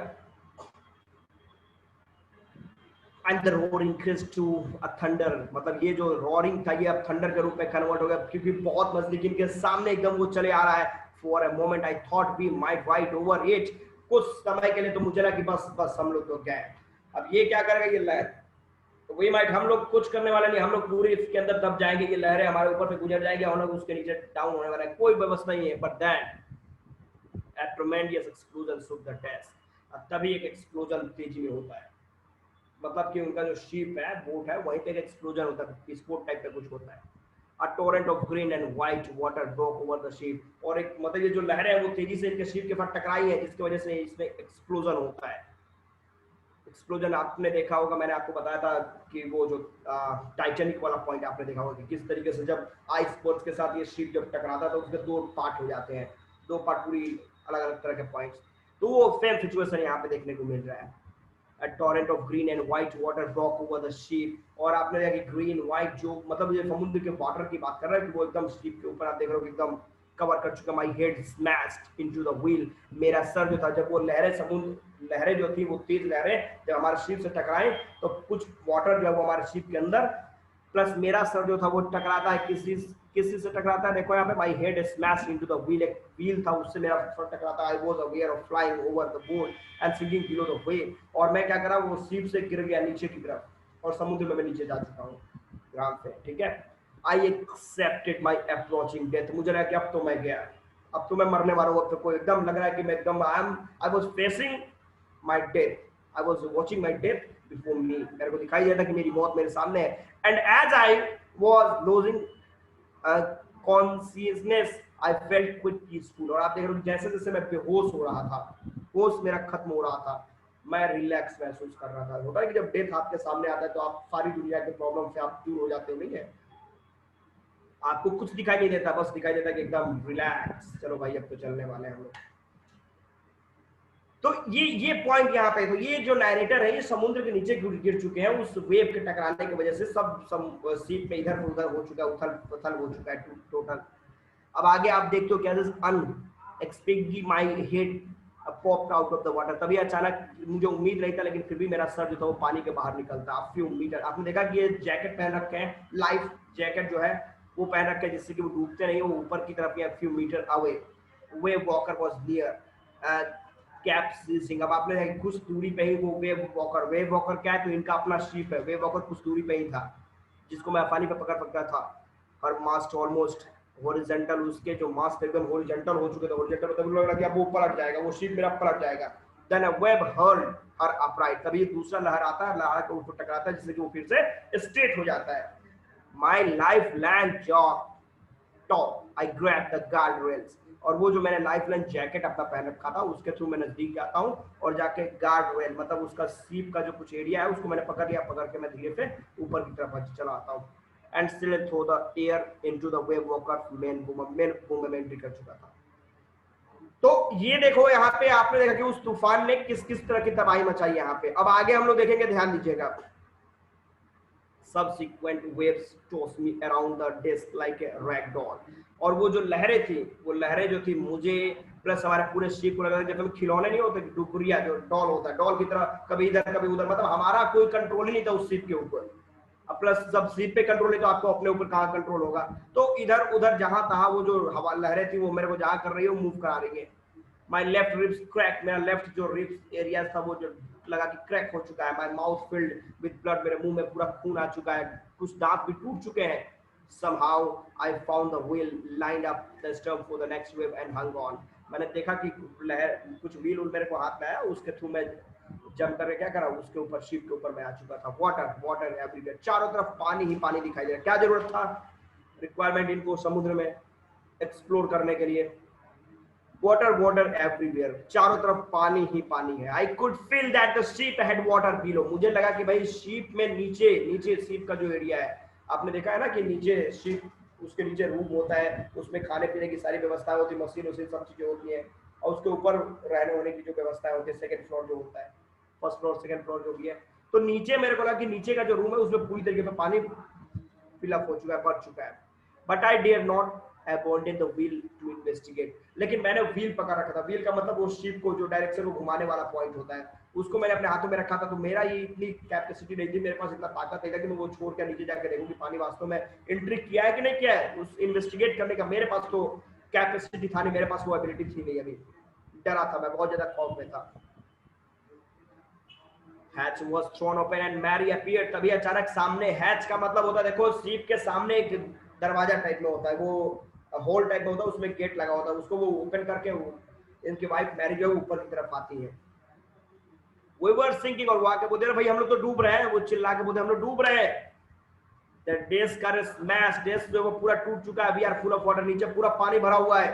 And the roar increase to a thunder, मतलब ये जो रोरिंग था ये अब थंडर के रूप में कन्वर्ट हो गया, क्योंकि बहुत नजदीक इनके सामने एकदम वो चले आ रहा है। For a moment I thought we might ride over it, कुछ समय के लिए तो मुझे लगा कि बस बस हम लोग तो गए। अब ये क्या करेगा ये लहर, तो वी माइट, हम लोग कुछ करने वाले नहीं, हम लोग पूरे इसके अंदर दब जाएंगे, ये लहरें हमारे ऊपर से गुजर जाएंगे, हम लोग उसके नीचे डाउन होने वाला है, कोई व्यवस्था नहीं है। But that a tremendous explosion shook the test, अब तभी एक एक्सप्लोजन तेजी में होता है, मतलब कि उनका जो शिप है, बोट है, वहीं पे एक एक्सप्लोजन होता है, विस्फोट टाइप का कुछ होता है। A torrent of green and white water broke over the ship, और एक मतलब ये जो लहरें हैं वो तेजी से इनके शिप के साथ टकराई है, जिसकी वजह से इसमें एक्सप्लोजन होता है। एक्सप्लोजन आपने देखा होगा, मैंने आपको बताया था कि वो जो टाइटैनिक वाला पॉइंट आपने देखा होगा कि किस तरीके से जब आइसबर्ग्स के साथ ये शिप जब टकराता है तो उसके 2 पार्ट हो जाते हैं, 2 पार्ट पूरी अलग अलग तरह के पॉइंट्स। तो वो सेम सिचुएशन यहाँ पे देखने को मिल रहा है। A torrent of green and white water broke over the ship, और आपने देखा कि ग्रीन व्हाइट जो मतलब ये समुद्र के वाटर की बात कर रहा है कि वो एकदम शिप के ऊपर आप देख रहे हो कि एकदम कवर कर चुका। My head smashed into the wheel, मेरा सर जो था, जब वो लहरें समुद्र लहरें जो थी वो तेज लहरें जब हमारे शिप से टकराए तो कुछ वाटर जो है वो हमारे शिप के अंदर, प्लस मेरा सर जो था वो टकराता है किसी से टकराता है, देखो यहाँ पे my head smash into the wheel, एक व्हील था उससे मेरा सर टकराता है। I was aware of flying over the boat and sinking below the wave, और मैं क्या करा, वो शिप से गिर गया नीचे की तरफ, और समुद्र में मैं नीचे जा चुका हूँ ग्राम से, ठीक है। I accepted my approaching death, मुझे लगा कि अब तो मैं गया, अब तो मैं मरने वाला हूँ, अब तो कोई एकदम लग रहा है कि मैं एकदम I was facing my death, I was watching my death before me, मेरे को दिखाई देता कि मेरी मौत मेरे सामने है। And as I was losing consciousness I felt quite peaceful, और आप देख रहे हो जैसे जैसे मैं बेहोश हो रहा था, होश मेरा खत्म हो रहा था, मैं रिलैक्स महसूस कर रहा था। होता है कि जब डेथ आपके सामने आता है तो आप सारी दुनिया के प्रॉब्लम से आप दूर हो जाते हो, नहीं है, आपको कुछ दिखाई नहीं देता, बस दिखाई देता कि एकदम रिलैक्स, चलो भाई अब तो चलने वाले हैं हम लोग। तो ये पॉइंट यहाँ पे, तो ये जो नैरेटर है ये समुद्र के नीचे गिर चुके हैं उस वेव के टकराने की वजह से, सब सीप में इधर उधर हो चुका है, उथल पुथल हो चुका है टोटल। अब आगे आप देखते हो क्या, unexpectedly my head popped out of the water. तभी अचानक, मुझे उम्मीद नहीं था लेकिन फिर भी मेरा सर जो था वो पानी के बाहर निकलता फ्यू मीटर। आपने देखा कि ये जैकेट पहन रखे हैं, लाइफ जैकेट जो है वो पहन रखे हैं जिससे कि वो डूबते नहीं, वो ऊपर की तरफ या few metre away. Wavewalker was near capsizing. अब आपने कुछ दूरी पे ही वो वेव वॉकर क्या है, तो इनका अपना शिप है। वेव वॉकर कुछ दूरी पे ही था जिसको मैं आसानी पे पकड़ सकता था। हर मास्ट ऑलमोस्ट हॉरिजॉन्टल, उसके जो मास्ट एकदम हॉरिजॉन्टल हो चुके थे, हॉरिजॉन्टल मतलब लग रहा कि अब वो पलट जाएगा, वो शिप मेरा पलट जाएगा। Then a wave hurled her upright, तभी दूसरा लहर आता है, लहर के ऊपर टकराता है जिससे कि वो फिर से स्ट्रेट हो जाता है। My life land job top, I grab the guard rails. और वो जो मैंने लाइफ लाइन जैकेट अपना पहन रखा था उसके थ्रू मैं नजदीक जाता हूँ और जाके गार्ड रेल मतलब उसका सीप का जो कुछ एरिया है उसको मैंने पकड़ लिया, पकड़ के मैं धीरे से ऊपर की तरफ चला आता हूँ। And still throw the air into the Wavewalker. Main boom में एंट्री कर चुका था। तो ये देखो यहाँ पे आपने देखा कि उस तूफान ने किस किस तरह की तबाही मचाई यहाँ पे। अब आगे हम लोग देखेंगे, ध्यान दीजिएगा। Subsequent waves tossed me around the desk like a rag doll। और वो जो लहरें थी, वो लहरें जो थी मुझे प्लस हमारे पूरे शिप को लगा जब खिलौने नहीं होते डुबुरिया जो डॉल होता है, डॉल की तरह कभी इधर कभी उधर, मतलब हमारा कोई कंट्रोल ही नहीं था उस शिप के ऊपर। अब प्लस जब शिप पे कंट्रोल नहीं तो आपको अपने ऊपर कहाँ कंट्रोल होगा। तो इधर उधर जहां तहां वो जो हवा लहरें थी वो मेरे को जहां कर रही है वो मूव करा रही है। माई लेफ्ट रिब्स क्रैक, मेरा लेफ्ट जो रिब्स एरिया था वो जो लगा कि क्रैक हो चुका है। My mouth filled with blood, मेरे मुंह में पूरा खून आ चुका है, कुछ दांत भी टूट चुके हैं। Somehow I found the wheel, lined up the stump for the next wave and hung on। मैंने देखा कि लहर कुछ व्हील मेरे को हाथ में आया, उसके थ्रू मैं जंप करके क्या करा, उसके ऊपर शिप के ऊपर मैं आ चुका था। वाटर वाटर एवरीवेयर, चारों तरफ पानी ही पानी दिखाई दे रहा। क्या जरूरत था, रिक्वायरमेंट इनको समुद्र में एक्सप्लोर करने के लिए। वाटर वाटर एवरीवेयर, चारों तरफ पानी ही पानी है। I could feel that the sheep had water below, मुझे लगा कि भाई शीप में नीचे नीचे शीप का जो एरिया है, आपने देखा है ना कि नीचे शीप, उसके नीचे रूम होता है, उसमें खाने पीने की सारी व्यवस्था होती है, मशीन उसी सब चीजें होती है, और उसके ऊपर रहने होने की जो व्यवस्था होती है, सेकंड फ्लोर जो होता है, फर्स्ट फ्लोर सेकंड फ्लोर जो भी है। तो नीचे मेरे को लगा कि नीचे का जो रूम है उसमें पूरी तरीके से पानी फिलअप हो चुका है, भर चुका है। But I dare not abandon the wheel to investigate। लेकिन मैंने व्हील पकड़ रखा था। व्हील का मतलब वो शिप को जो डायरेक्शन को घुमाने वाला पॉइंट होता है, उसको मैंने अपने हाथों में रखा था। तो मेरा ये इतनी कैपेसिटी नहीं थी, मेरे पास इतना ताकत नहीं था कि मैं वो छोड़ कर नीचे जाकर देखूं कि पानी वास्तव में एंट्री किया है कि नहीं किया है। उस इन्वेस्टिगेट करने का मेरे पास तो कैपेसिटी था नहीं, मेरे पास वो एबिलिटी थी नहीं। अभी डरा था मैं, बहुत ज्यादा खौफ में था। Hatch was thrown open and Mary appeared। तभी अचानक सामने, हैच का मतलब होता है, देखो शिप के सामने एक दरवाजा टाइप में होता है, वो होल टाइप में होता है, उसमें गेट लगा होता है, उसको वो ओपन करके इनकी वाइफ मैरी जो ऊपर की तरफ आती है। We were sinking, और वो आके बोलते हैं भाई हम लोग तो डूब रहे हैं, वो चिल्ला के बोलते हैं हम लोग डूब रहे हैं। The desk car is smashed, desk जो वो पूरा टूट चुका है, we are full of water, नीचे पूरा पानी भरा हुआ है।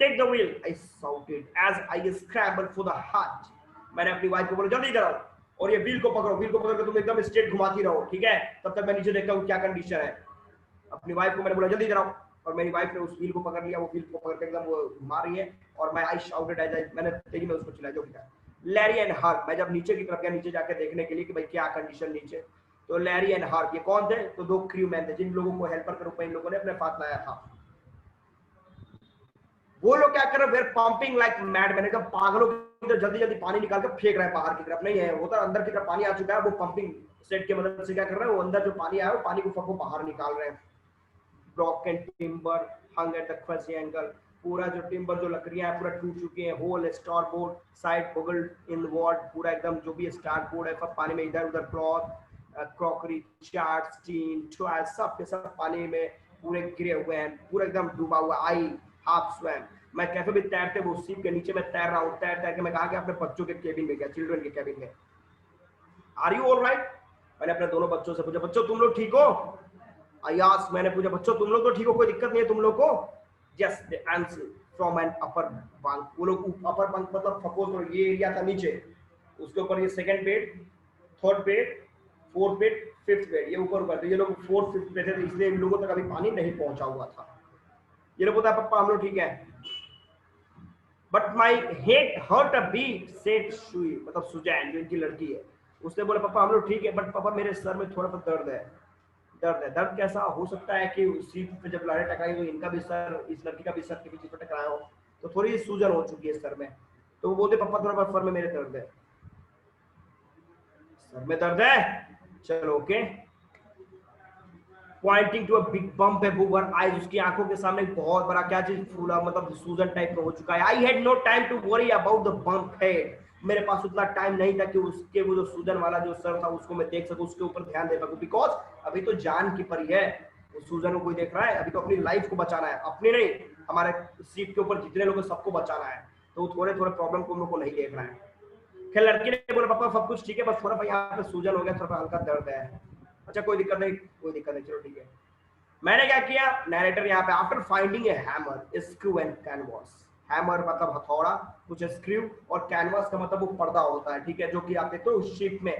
Take the wheel, I shouted as I scrambled for the hatch। मैंने अपनी वाइफ को बोला जल्दी कराओ और ये व्हील को पकड़ो, व्हील को पकड़ के तुम एकदम स्ट्रेट घुमाती रहो, ठीक है, तब तक मैं नीचे देखता हूँ क्या कंडीशन है। अपनी वाइफ को मैंने बोला जल्दी कराओ, और मेरी वाइफ ने उस व्हील को पकड़ लिया, वो व्हील को पकड़ के एकदम वो घुमा रही है, और मैं आई शाउटेड एज आई, मैंने तेजी में उसको चिल्लाया जो क्या। लैरी एंड हार्क, मैं जब नीचे की तरफ गया, नीचे जाके देखने के लिए कि भाई क्या कंडीशन नीचे, तो लैरी एंड हार्क ये कौन थे, तो दो क्रू मैन थे जिन लोगों को हेल्पर के रूप में इन लोगों ने अपने साथ लाया था। वो लोग क्या कर रहे हैं, पंपिंग लाइक मैड, मैंने कहा पागलों की तरह जल्दी जल्दी पानी निकाल कर फेंक रहे हैं बाहर की तरफ, नहीं है होता अंदर की तरफ पानी आ चुका है, वो पंपिंग सेट की मदद से क्या कर रहे हैं, वो अंदर जो पानी आया है वो पानी को सबको बाहर निकाल रहे हैं। Broken timber hung at the question angle, पूरा जो टिम्बर जो लकड़ियां हैं पूरा टूट चुकी हैं। होल स्टार बोर्ड साइड बगल इन वॉर्ड, पूरा एकदम जो भी स्टार बोर्ड है सब पानी में, इधर उधर cloth crockery chart tin toy सब के सब पानी में पूरे गिरे हुए हैं, पूरा एकदम डूबा हुआ। आई हाफ स्वैम, मैं कैसे भी तैरते वो सीप के नीचे में तैर रहा हूँ, तैर तैर के मैं कहा कि अपने बच्चों के केबिन में गया, चिल्ड्रन के केबिन में। आर यू ऑल राइट, मैंने अपने दोनों बच्चों से पूछा बच्चों तुम लोग ठीक हो। आयास, मैंने पूछा बच्चों तुम लोग तो ठीक हो, कोई दिक्कत नहीं है तुम लोग को। Yes the answer from an upper bunk, वो लोग अपर बंक मतलब सपोज करो ये एरिया था नीचे, उसके ऊपर ये second bed, third bed, fourth bed, fifth bed, ये ऊपर ऊपर, तो ये लोग फोर्थ फिफ्थ पे थे, तो इसलिए इन लोगों तक अभी पानी नहीं पहुंचा हुआ था। ये लोग बोलता है पप्पा हम लोग ठीक है। But my head hurt a bit said Suzie, मतलब सुजैन जो इनकी लड़की है, उसने बोला पापा हम लोग ठीक है, बट पापा मेरे सर में थोड़ा सा दर्द है। दर्द है, दर्द कैसा हो सकता है कि सीट पे जब लड़ाई टकराई तो इनका भी सर, इस लड़की का भी सर किसी चीज पर टकराया हो, तो थोड़ी सूजन हो चुकी है सर में। तो वो बोलते पापा थोड़ा सर में मेरे दर्द है, सर में दर्द है, चलो okay. Pointing to a big bump above her eyes, उसकी आंखों के सामने बहुत बड़ा क्या चीज फूला, मतलब सूजन टाइप का हो चुका है। I had no time to worry about the bump head, मेरे पास उतना टाइम नहीं था कि उसके वो जो सूजन वाला जो सर था उसको मैं देख सकूं, उसके ऊपर ध्यान दे सकूं, बिकॉज अभी तो जान की परी है, उस सूजन को कोई देख रहा है? अभी तो अपनी लाइफ को बचाना है, अपनी नहीं, हमारे सीट के ऊपर जितने लोग सबको बचाना है, तो थोड़े थोड़े प्रॉब्लम को हम लोग को नहीं देखना है। खैर लड़की ने बोला पापा सब कुछ ठीक है, बस थोड़ा सा यहाँ पे सूजन हो गया, थोड़ा हल्का दर्द है। अच्छा कोई दिक्कत नहीं, कोई दिक्कत नहीं, चलो ठीक है। मैंने क्या किया, नैरेटर यहाँ पे, after finding A hammer screw and canvas, hammer मतलब हथौड़ा, कुछ स्क्रू, और कैनवास का मतलब वो पर्दा होता है, ठीक है, जो कि आप देखते हो शिप में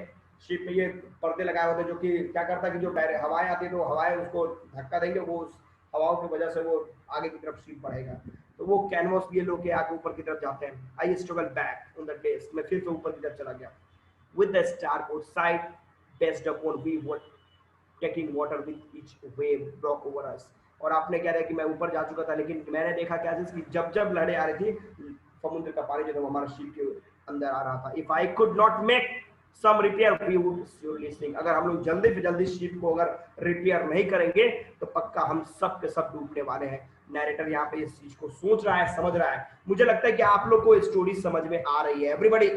ये पर्दे लगाए होते हैं, जो कि क्या करता है कि जो हवाएं आती है तो हवाएं उसको धक्का देंगे, वो उस हवाओं की वजह से वो आगे की तरफ शिप बढ़ेगा, तो वो कैनवास ये लोग के आगे ऊपर की तरफ जाते हैं। I struggle back on the desk, मैं फिर से ऊपर की तरफ चला गया, with the starboard side based upon we were taking water with each wave broke over us। और आपने क्या रहा कि मैं ऊपर जा चुका था, लेकिन मैंने देखा क्या कि जब जब लहरें आ रही थी, समुद्र का पानी जो था वो हमारा शिप के अंदर आ रहा था। If I could not make some repair we would surely sink, अगर हम लोग जल्दी से जल्दी शिप को अगर रिपेयर नहीं करेंगे तो पक्का हम सब के सब डूबने वाले हैं। नैरेटर यहाँ पे इस चीज को सोच रहा है, समझ रहा है। मुझे लगता है कि आप लोग को स्टोरी समझ में आ रही है। Everybody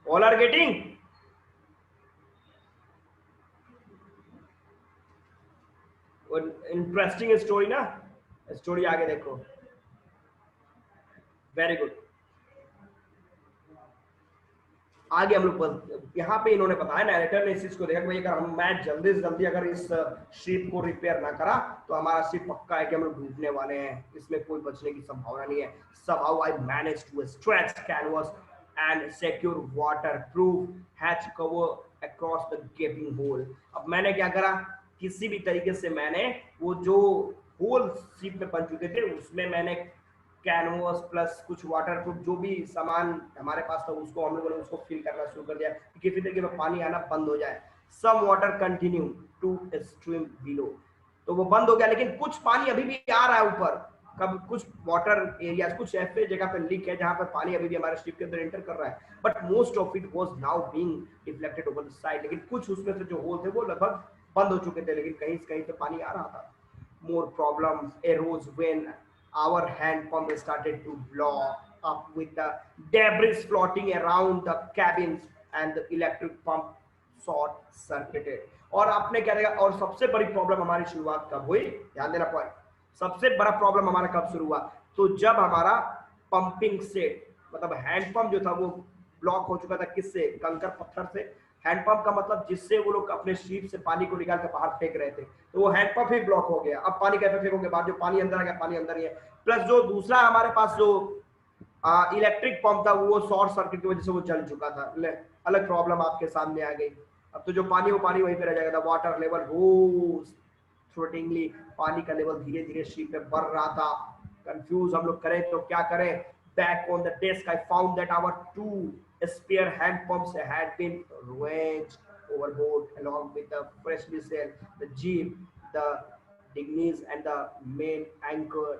all are getting? Interesting story ना, स्टोरी आगे देखो, वेरी गुड। आगे हम लोग यहाँ पे इन्होंने बताया, नैरेटर ने इस चीज को देखा कि भाई अगर मैं जल्दी से जल्दी अगर इस शिप को रिपेयर ना करा तो हमारा शिप पक्का है कि हम लोग डूबने वाले हैं, इसमें कोई बचने की संभावना नहीं है। somehow I managed to stretch canvas and secure waterproof hatch cover across the gaping hole। अब मैंने क्या करा, किसी भी तरीके से मैंने वो जो होल शिप में बन चुके थे उसमें मैंने कैनवस प्लस कुछ वाटर प्रूफ जो भी सामान हमारे पास था उसको हम लोगों ने उसको फिल करना शुरू कर दिया कि किसी तरीके में पानी आना बंद हो जाए। Some water continue to stream below, तो वो बंद हो गया, लेकिन कुछ पानी अभी भी आ रहा है ऊपर। कब कुछ वाटर एरिया, कुछ ऐसे जगह पे लीक है जहां पर पानी अभी भी हमारे शिप के अंदर एंटर कर रहा है, but most of it was now being deflected over the side. लेकिन कुछ उसमें से जो होल थे वो लगभग बंद हो चुके थे, लेकिन कहीं से कहीं पे पानी आ रहा था। More problems arose when our hand pump started to blow up with the debris floating around the cabins and the electric pump short circuited। और आपने क्या देखा, और सबसे बड़ी प्रॉब्लम हमारी शुरुआत कब हुई, ध्यान देना पॉइंट, सबसे बड़ा प्रॉब्लम हमारा कब शुरू हुआ, तो जब हमारा पंपिंग सेट मतलब हैंड पंप जो था वो ब्लॉक हो चुका था। किससे? कंकर पत्थर से। हैंडपंप का मतलब जिससे वो लोग अपने शीप से पानी को निकाल कर बाहर फेंक रहे थे, तो वो हैंडपंप ही ब्लॉक हो गया। अब पानी कैसे फेंकोगे बाहर, जो पानी अंदर आ गया पानी अंदर ही है। प्लस जो दूसरा हमारे पास जो इलेक्ट्रिक पंप था वो शॉर्ट सर्किट की वजह से वो जल चुका था। अलग प्रॉब्लम आपके सामने आ गई। अब तो जो पानी वो पानी वहीं पे रह जाएगा। वाटर लेवल रोज थ्रोटिंगली, पानी का लेवल धीरे धीरे शीप पे बढ़ रहा था। कंफ्यूज हम लोग करें तो क्या करें। Back on the desk I found that our two spare hand pumps had been ranged overboard along with the freshly sailed, the jeep, the dinghies and the main anchor।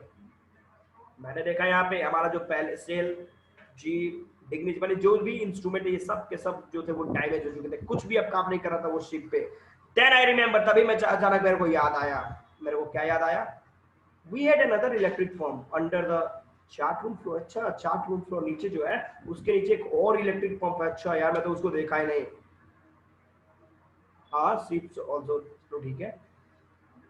मैंने देखा यहाँ पे हमारा जो पहले सेल, जीप, डिग्नीज वाले जो भी इंस्ट्रूमेंट है ये सब के सब जो थे वो डैमेज हो चुके थे, कुछ भी अब काम नहीं कर रहा था वो शिप पे। देन आई रिमेंबर, तभी मैं अचानक मेरे को याद आया। मेरे को क्या याद आया, we had another electric firm under the chart room floor. अच्छा, चार्ट रूम फ्लोर नीचे जो है उसके नीचे एक और इलेक्ट्रिक पंप है। अच्छा यार, मैं तो उसको देखा ही नहीं। हाँ शिप्स आल्सो, तो ठीक है।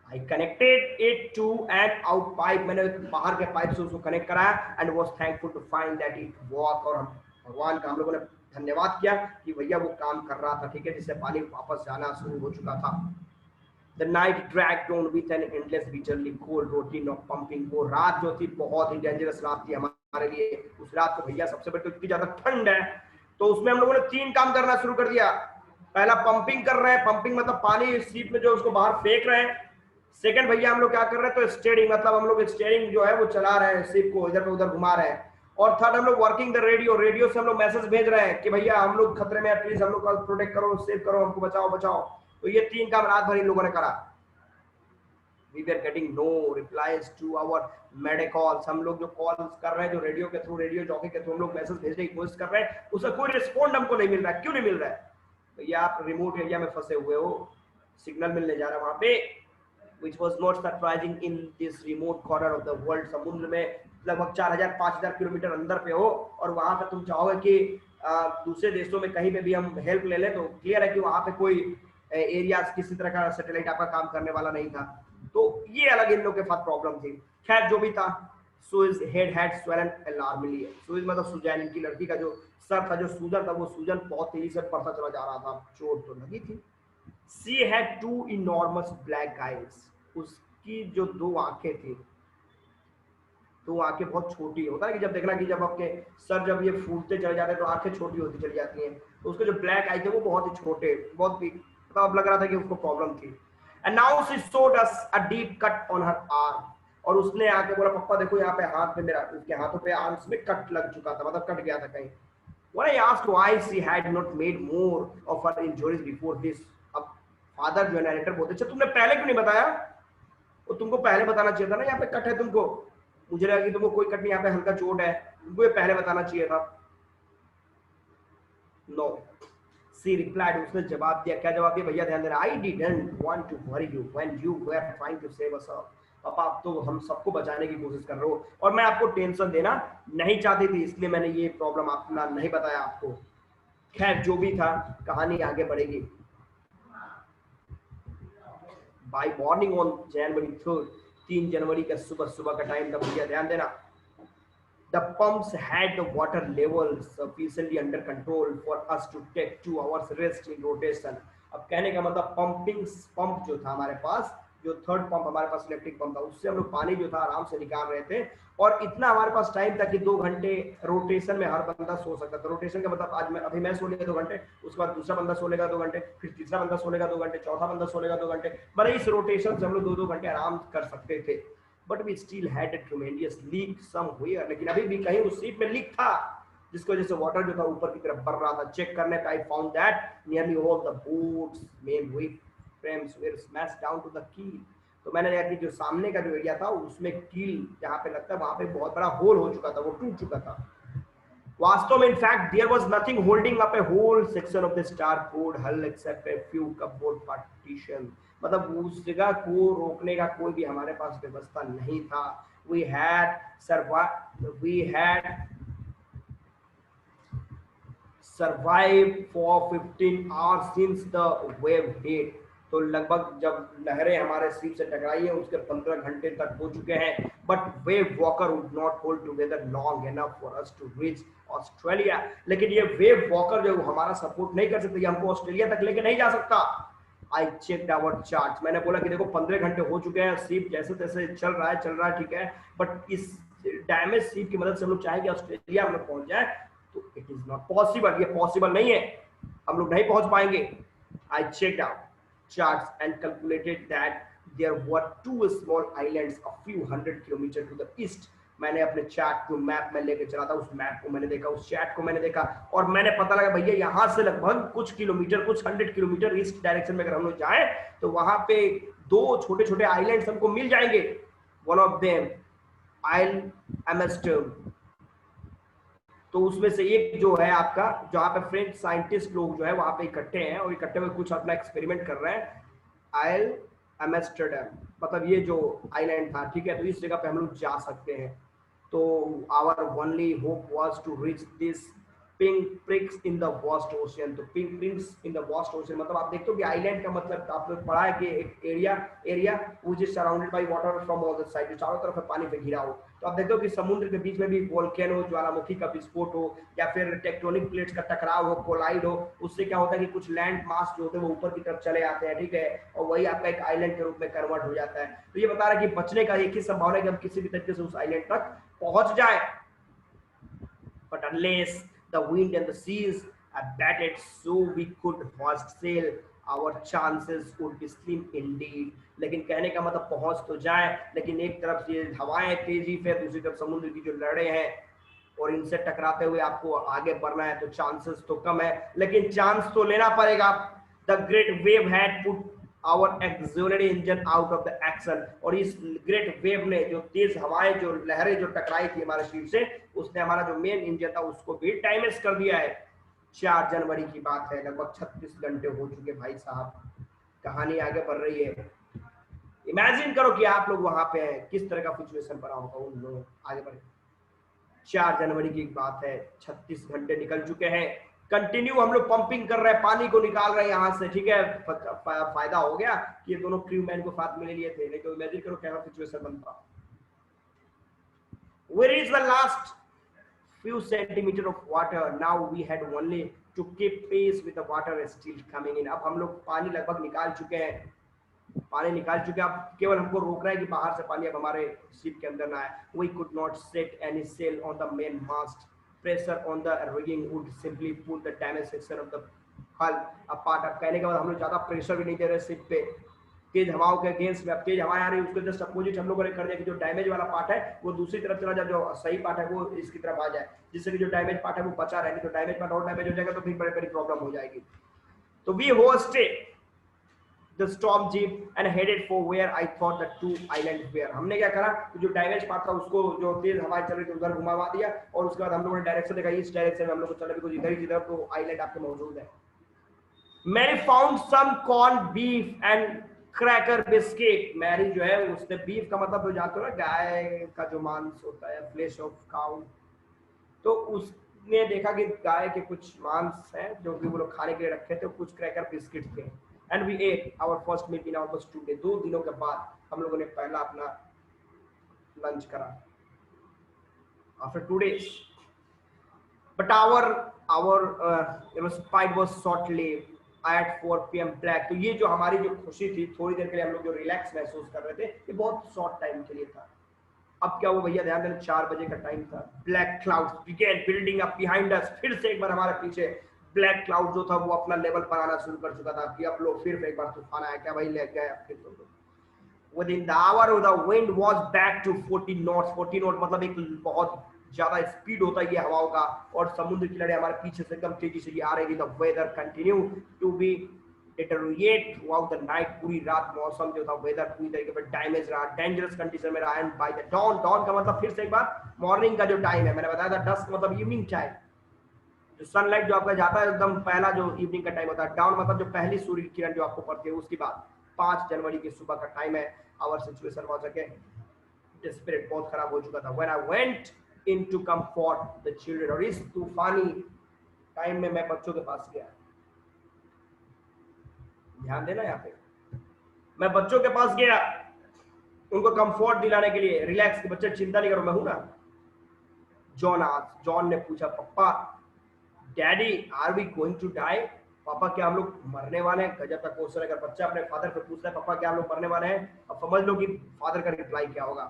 I connected it to an out pipe, मैंने बाहर के पाइप से उसको कनेक्ट कराया and was thankful to find that it worked। और हम भगवान का हम लोगों ने धन्यवाद किया कि भैया वो काम कर रहा था, ठीक है, जिससे पानी वापस जाना शुरू हो चुका था। The night dragged on with an endless bitterly cold routine of pumping। वो रात जो थी बहुत ही डेंजरस रात थी हमारे लिए। उस रात को भैया सबसे बड़ी तो इतनी ज्यादा ठंड है, तो उसमें हम लोगों ने 3 काम करना शुरू कर दिया। पहला पंपिंग कर रहे हैं, पंपिंग मतलब पानी सीप में जो उसको बाहर फेंक रहे हैं। सेकंड भैया हम लोग क्या कर रहे हैं, तो स्टीयरिंग, मतलब हम लोग स्टीयरिंग जो है वो चला रहे हैं, शिप को इधर पे उधर घुमा रहे हैं। और थर्ड हम लोग वर्किंग द रेडियो, रेडियो से हम लोग मैसेज भेज रहे हैं कि भैया हम लोग खतरे में, प्लीज हम लोग को प्रोटेक्ट करो, सेव करो, हमको बचाओ बचाओ। तो ये 3 काम रात भर इन लोगों ने करा। We were getting no replies to our mayday calls, हम लोग जो कॉल्स कर रहे हैं, जो रेडियो के थ्रू, रेडियो जॉकी के थ्रू हम लोग मैसेज भेजने की कोशिश कर रहे हैं, उसका कोई रिस्पॉन्ड हमको नहीं मिल रहा है। क्यों नहीं मिल रहा है? भैया आप रिमोट एरिया में फंसे हुए हो, सिग्नल मिलने जा रहा है वहां पे, which was not surprising in this remote corner of the world। समुद्र में लगभग 4000-5000 किलोमीटर अंदर पे हो, और वहां पे तुम चाहोगे कि दूसरे देशों में कहीं पे भी हम हेल्प ले लें, तो क्लियर है कि वहां पे कोई एरिया किसी तरह का सैटेलाइट आपका काम करने वाला नहीं था। तो ये अलग इन लोग के साथ प्रॉब्लम थी। खैर जो भी था, Sue's head had swollen alarmingly, Sue's मतलब सुजैन, इनकी लड़की का जो सर था, जो सूजन था, वो सूजन बहुत तेजी से बढ़ता चला जा रहा था, चोट तो लगी थी। She had two enormous black eyes, उसकी जो 2 आंखें थी, तो आंखें बहुत छोटी, होता है कि जब देखना कि जब आपके सर जब ये फूलते चले जाते हैं तो आंखें छोटी होती चली जाती हैं, तो उसके जो ब्लैक आई थे वो बहुत ही छोटे, बहुत ही, मतलब अब लग रहा था कि उसको प्रॉब्लम थी। And now she showed us a deep cut on her arm, और उसने आके बोला पापा देखो यहाँ पे हाथ पे मेरा, उसके हाथों पे आर्म्स में कट लग चुका था, मतलब कट गया था कहीं। When I asked why she had not made more of her injuries before this, अब फादर जो है नरेटर बोलते, अच्छा तुमने पहले क्यों नहीं बताया? वो तुमको पहले बताना चाहिए था ना, यहाँ पे कट है तुमको, मुझे लगा कि तुमको कोई कट नहीं, यहाँ पे हल्का चोट है, तुमको ये पहले बताना चाहिए था। नो, सी रिप्लाइड, उसने जवाब दिया। क्या जवाब दिया भैया, ध्यान देना। I didn't want to worry you when you were trying to save us. पापा आप तो हम सबको बचाने की कोशिश कर रहे हो, और मैं आपको टेंशन देना नहीं चाहती थी, इसलिए मैंने ये प्रॉब्लम अपना नहीं बताया आपको। खैर जो भी था, कहानी आगे बढ़ेगी। बाय मॉर्निंग ऑन जनवरी 3, 3 जनवरी का सुबह सुबह का टाइम था भैया, ध्यान देना। The pumps had the water levels sufficiently under control for us to take 2 hours rest in rotation। अब कहने का मतलब पंपिंग, पंप जो था हमारे पास, जो थर्ड पंप हमारे पास इलेक्ट्रिक पंप था, उससे हम लोग पानी जो था आराम से निकाल रहे थे, और इतना हमारे पास टाइम था कि 2 घंटे रोटेशन में हर बंदा सो सकता था। रोटेशन का मतलब आज मैं, अभी मैं सो लेगा 2 घंटे, उसके बाद दूसरा बंदा सो लेगा 2 घंटे, फिर तीसरा बंदा सो लेगा 2 घंटे, चौथा बंदा सो लेगा 2 घंटे, मतलब इस रोटेशन से हम लोग 2-2 घंटे आराम कर सकते थे। But we still had a tremendous leak somewhere, लेकिन अभी भी कहीं उस सीप में लीक था, जिसकी वजह से वाटर जो था ऊपर की तरफ बढ़ रहा था। चेक करने पे I found that nearly all the boat's main whip frames were smashed down to the keel. तो मैंने देखा कि जो सामने का जो एरिया था उसमें कील जहाँ पे लगता है वहां पे बहुत बड़ा होल हो चुका था, वो टूट चुका था। वास्तव में in fact there was nothing holding up a whole section of the starboard hull except a few cupboard partition, मतलब उस जगह को रोकने का कोई भी हमारे पास व्यवस्था नहीं था। We had survived for 15 hours since the wave hit। तो लगभग जब लहरें हमारे सीप से टकराई है उसके 15 घंटे तक हो चुके हैं। But Wave Walker would not hold together long enough for us to reach Australia, लेकिन ये वेव वॉकर जो हमारा सपोर्ट नहीं कर सकते, हमको ऑस्ट्रेलिया तक लेके नहीं जा सकता। आई चेक्ड आवर चार्ट, मैंने बोला कि देखो 15 घंटे हो चुके हैं, सीप जैसे तैसे चल रहा है ठीक है, बट इस डैमेज सीप की मदद से हम लोग चाहेंगे ऑस्ट्रेलिया हम लोग पहुंच जाए, तो इट इज नॉट पॉसिबल, ये पॉसिबल नहीं है, हम लोग नहीं पहुंच पाएंगे। I checked out charts and calculated that there were 2 small islands a few hundred kilometers to the east। मैंने अपने चार्ट को मैप में लेके चला था, उस मैप को मैंने देखा, उस चैट को मैंने देखा, और मैंने पता लगा भैया यहाँ से लगभग कुछ किलोमीटर, कुछ 100 किलोमीटर ईस्ट डायरेक्शन में अगर हम लोग जाएं तो वहां पे 2 छोटे छोटे आइलैंड्स हमको मिल जाएंगे। वन ऑफ देम आइल एमस्टर्म, तो उसमें से एक जो है आपका, जहाँ पे फ्रेंच साइंटिस्ट लोग जो है वहां पे इकट्ठे हैं और इकट्ठे में कुछ अपना एक्सपेरिमेंट कर रहे हैं, आइल एम्स्टर्डम, मतलब ये जो आइलैंड था, ठीक है, तो इस जगह पे हम लोग जा सकते हैं। तो our only hope was to reach this pin pricks in the vast ocean. तो pin pricks in the vast ocean मतलब आप देखते हो कि आइलैंड का मतलब आप लोग पढ़ा है कि एक area which is surrounded by water from all the side, जो चारों तरफ पानी पे घिरा हो। तो आप देखते हो कि समुद्र के बीच में भी वोल्केनो, ज्वालामुखी का विस्फोट हो, या फिर टेक्टोनिक प्लेट्स का टकराव हो, कोलाइड हो, उससे क्या होता है कि कुछ लैंड मास जो होते हैं वो ऊपर की तरफ चले आते हैं, ठीक है, और वही आपका एक आइलैंड के रूप में कन्वर्ट हो जाता है। तो ये बता रहा है कि बचने का एक ही संभावना है कि हम किसी भी तरीके से उस आइलैंड तक पहुंच जाए। But unless the wind and the seas abated so we could hoist sail our chances would be slim indeed. लेकिन कहने का मतलब पहुंच तो जाए, लेकिन एक तरफ से हवाएं तेजी पे, दूसरी तरफ समुद्र की जो लहरें हैं और इनसे टकराते हुए आपको आगे बढ़ना है, तो चांसेस तो कम है, लेकिन चांस तो लेना पड़ेगा। The great wave had put our auxiliary engine out of the action, और इस ग्रेट वेव ने, जो तेज हवाएं, जो लहरें जो टकराई थी हमारे शिप से, उसने हमारा जो मेन इंजन था उसको भी डैमेज कर दिया है। 4 जनवरी की बात है, लगभग 36 घंटे हो चुके भाई साहब, कहानी आगे बढ़ रही है। इमेजिन करो कि आप लोग वहां पे हैं, किस तरह का सिचुएशन बना होगा उन लोगों। आगे बढ़े, 4 जनवरी की बात है, 36 घंटे निकल चुके हैं, कंटिन्यू हम लोग पंपिंग कर रहे हैं, पानी को निकाल रहे हैं यहां से, ठीक है। फायदा हो गया कि ये दोनों क्रू मैन को साथ में ले लिए थे, लेकिन इमेजिन करो क्या सिचुएशन बनता। Where is the last few centimeters of water? Now we had only to keep pace with the water still coming in. अब हम लोग पानी लगभग निकाल चुके हैं, पानी निकाल चुके हैं, अब केवल हमको रोकना है कि बाहर से पानी अब हमारे शिप के अंदर ना आए। We could not set any sail on the main mast. Pressure on the rigging would simply pull the damaged section of the hull apart. अब कहने के बाद हम लोग ज्यादा प्रेशर भी नहीं दे रहे शिप पे, तेज हवाओं के अगेंस्ट में। अब तेज हवाएं आ रही है, उसके जस्ट अपोजिट हम लोगों ने कर दिया कि जो डैमेज वाला पार्ट है वो दूसरी तरफ चला जाए, जो सही पार्ट है वो इसकी तरफ आ जाए, जिससे कि जो डैमेज पार्ट है वो बचा रहे। तो डैमेज पार्ट और डैमेज हो जाएगा तो फिर बड़ी बड़ी प्रॉब्लम हो जाएगी। तो we hoisted the storm jeep and headed for where I thought the 2 islands were. हमने क्या करा, तो जो डैमेज पार्ट था उसको, जो तेज हवाएं चल रही थी उधर घुमावा दिया, और उसके बाद हम लोगों ने डायरेक्शन देखा, इस डायरेक्शन में हम लोग को चला भी कुछ इधर ही, तो आइलैंड आपके मौजूद है। Mary found some corn beef and cracker biscuit. Mary जो है उसने, बीफ का मतलब जो जानते हो ना, गाय का जो मांस होता है, फ्लेश ऑफ काउ, तो उसने देखा कि गाय के कुछ मांस हैं जो कि वो लोग खाने के लिए रखे थे, कुछ क्रैकर बिस्किट थे। And we ate our first meal in almost 2 days। 2 दिनों के बाद हम लोगों ने पहला अपना लंच करा, after 2 days। But our spite was short lived at 4 PM black। तो ये जो हमारी जो खुशी थी, थोड़ी देर के लिए हम लोग जो रिलैक्स महसूस कर रहे थे, ये बहुत शॉर्ट टाइम के लिए था। अब क्या हुआ भैया, ध्यान देना, 4 बजे का टाइम था। Black clouds began building up behind us. फिर से एक बार हमारे पीछे ब्लैक क्लाउड जो था वो अपना लेवल पर आना शुरू कर चुका था कि अब लोग फिर एक बार तूफान आया, क्या भाई ले गए फिर तो। Within the hour the wind was back to 40 knots। 40 not मतलब एक बहुत ज्यादा स्पीड होता है ये हवाओं का, और समुद्र की लहरें हमारे पीछे से एकदम तेजी से आ रही थी। The weather continue to be deteriorate throughout the night. पूरी रात मौसम जो था, वेदर पूरी तरीके से डैमेज रहा, डेंजरस कंडीशन में रहा। And by the dawn, dawn का मतलब फिर से एक बार मॉर्निंग का जो टाइम है, मैंने बताया था डस्क मतलब इवनिंग टाइम, जो सनलाइट जो आपका जाता है एकदम पहला जो इवनिंग का टाइम होता है। डाउन मतलब जो पहली सूर्य की किरण जो आपको पड़ती है उसके बाद। 5 जनवरी की सुबह का टाइम है। Our situation was again desperate, बहुत खराब हो चुका था। When I went in to comfort the children, और इस तूफानी टाइम में मैं बच्चों के पास गया। ध्यान देना यहाँ पे, मैं बच्चों के पास गया उनको कंफर्ट दिलाने के लिए, रिलैक्स के बच्चे चिंता नहीं करो, मैं हूं ना। जॉन ने पूछा, पप्पा daddy are we going to die? पापा क्या हम लोग मरने वाले हैं? गजब का क्वेश्चन। अगर बच्चा अपने फादर से पूछता है पापा क्या हम लोग मरने वाले हैं, अब समझ लो कि फादर का रिप्लाई क्या होगा।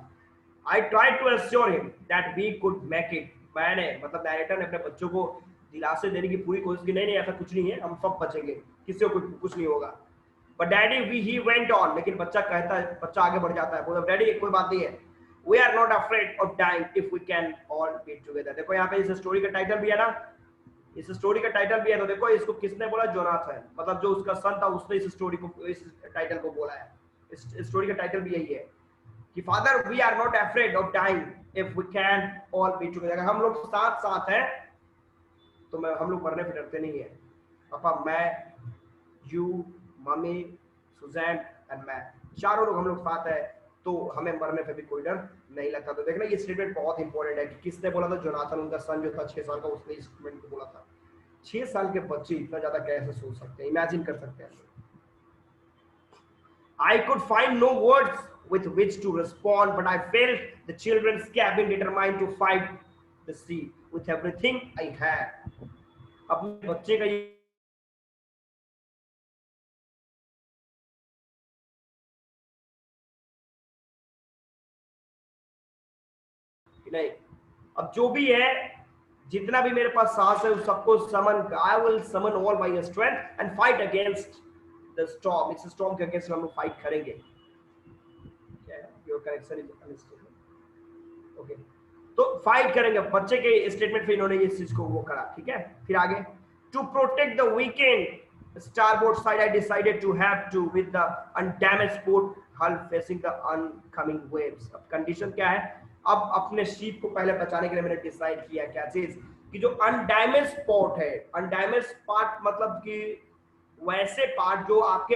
I try to assure him that we could make it. मैंने मतलब डायरेक्टर ने अपने बच्चों को दिलासे देने की पूरी कोशिश की, नहीं नहीं ऐसा कुछ नहीं है, हम सब बचेंगे, किसी को कुछ नहीं होगा। But daddy we he went on, लेकिन बच्चा कहता है, बच्चा आगे बढ़ जाता है, बोला डैडी कोई बात नहीं है, we are not afraid of dying if we can all be together. देखो यहाँ पे इस स्टोरी का टाइटल भी है ना, इस स्टोरी का टाइटल भी है, तो देखो इसको किसने बोला, जोनाथन, मतलब जो उसका सन था उसने इस स्टोरी को, इस टाइटल को बोला है। इस स्टोरी का टाइटल भी यही है कि father we are not afraid of dying if we can all be together. हम लोग साथ साथ हैं तो हम लोग मरने से डरते नहीं है। पापा, मैं, यू, मम्मी, सुजैन एंड मैं, चारों लोग हम लोग साथ है, तो हमें मरने पे भी कोई डर नहीं लगता। तो देखना ये स्टेटमेंट बहुत इंपॉर्टेंट है कि किसने बोला था, जोनाथन, उनका सन जो था 6 साल का, उसने इस स्टेटमेंट को बोला था। 6 साल के बच्चे इतना ज्यादा कैसे सोच सकते हैं, इमेजिन कर सकते हैं। I could find no words with which to respond, but I felt the children's cabin determined to fight the sea with everything I had। अपने बच्चे का ये नहीं, अब जो भी है, जितना भी मेरे पास साहस है उस सबको summon, I will summon all my strength and fight against the storm, it's storm के अगेंस्ट हम लोग फाइट करेंगे। क्या है your correction is unstable, okay, तो फाइट करेंगे। बच्चे के स्टेटमेंट पे इन्होंने इस चीज को वो करा, ठीक है। फिर आगे, to protect the weakened starboard side I decided to have to with the undamaged port hull facing the oncoming waves. अब कंडीशन क्या है, अब अपने शिप को पहले बचाने के लिए मैंने डिसाइड किया क्या चीज, कि जो अनडैमेज पोर्ट है, अनडैमेज पार्ट मतलब कि वैसे पार्ट जो आपके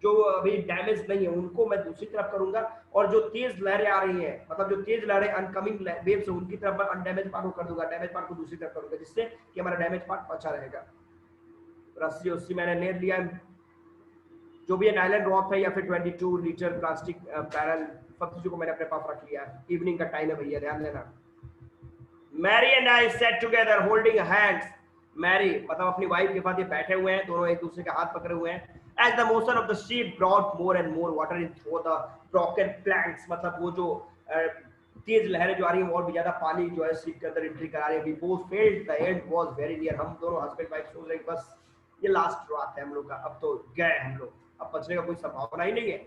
जो अभी डैमेज नहीं है उनको मैं दूसरी तरफ करूंगा, और जो तेज लहरें आ रही हैं, मतलब जो तेज लहरें अनकमिंग वेव्स है उनकी तरफ मैं अनडैमेज पार्ट को कर दूंगा, डैमेज पार्ट को दूसरी तरफ करूंगा, जिससे कि हमारा डैमेज पार्ट बचा रहेगा। रस्सी उसी मैंने ले लिया, जो भी नायलॉन रॉप है या फिर 22 लीटर प्लास्टिक बैरल, सब चीजों को मैंने अपने पास रख लिया। इवनिंग का टाइम है भैया, ध्यान देना। Mary and I sat together holding hands. Mary मतलब अपनी वाइफ के साथ ये बैठे हुए हैं, दोनों एक दूसरे के हाथ पकड़े हुए हैं। As the motion of the ship brought more and more water in through the broken planks, मतलब वो जो तेज लहरें जो आ रही हैं और भी ज्यादा पानी जो है शिप के अंदर एंट्री करा रही है। We both felt the end was very near, हम दोनों हस्बैंड वाइफ सोच रहे हैं बस ये लास्ट रात है हम लोग का, अब तो गए हम लोग, अब बचने का कोई संभावना ही नहीं है।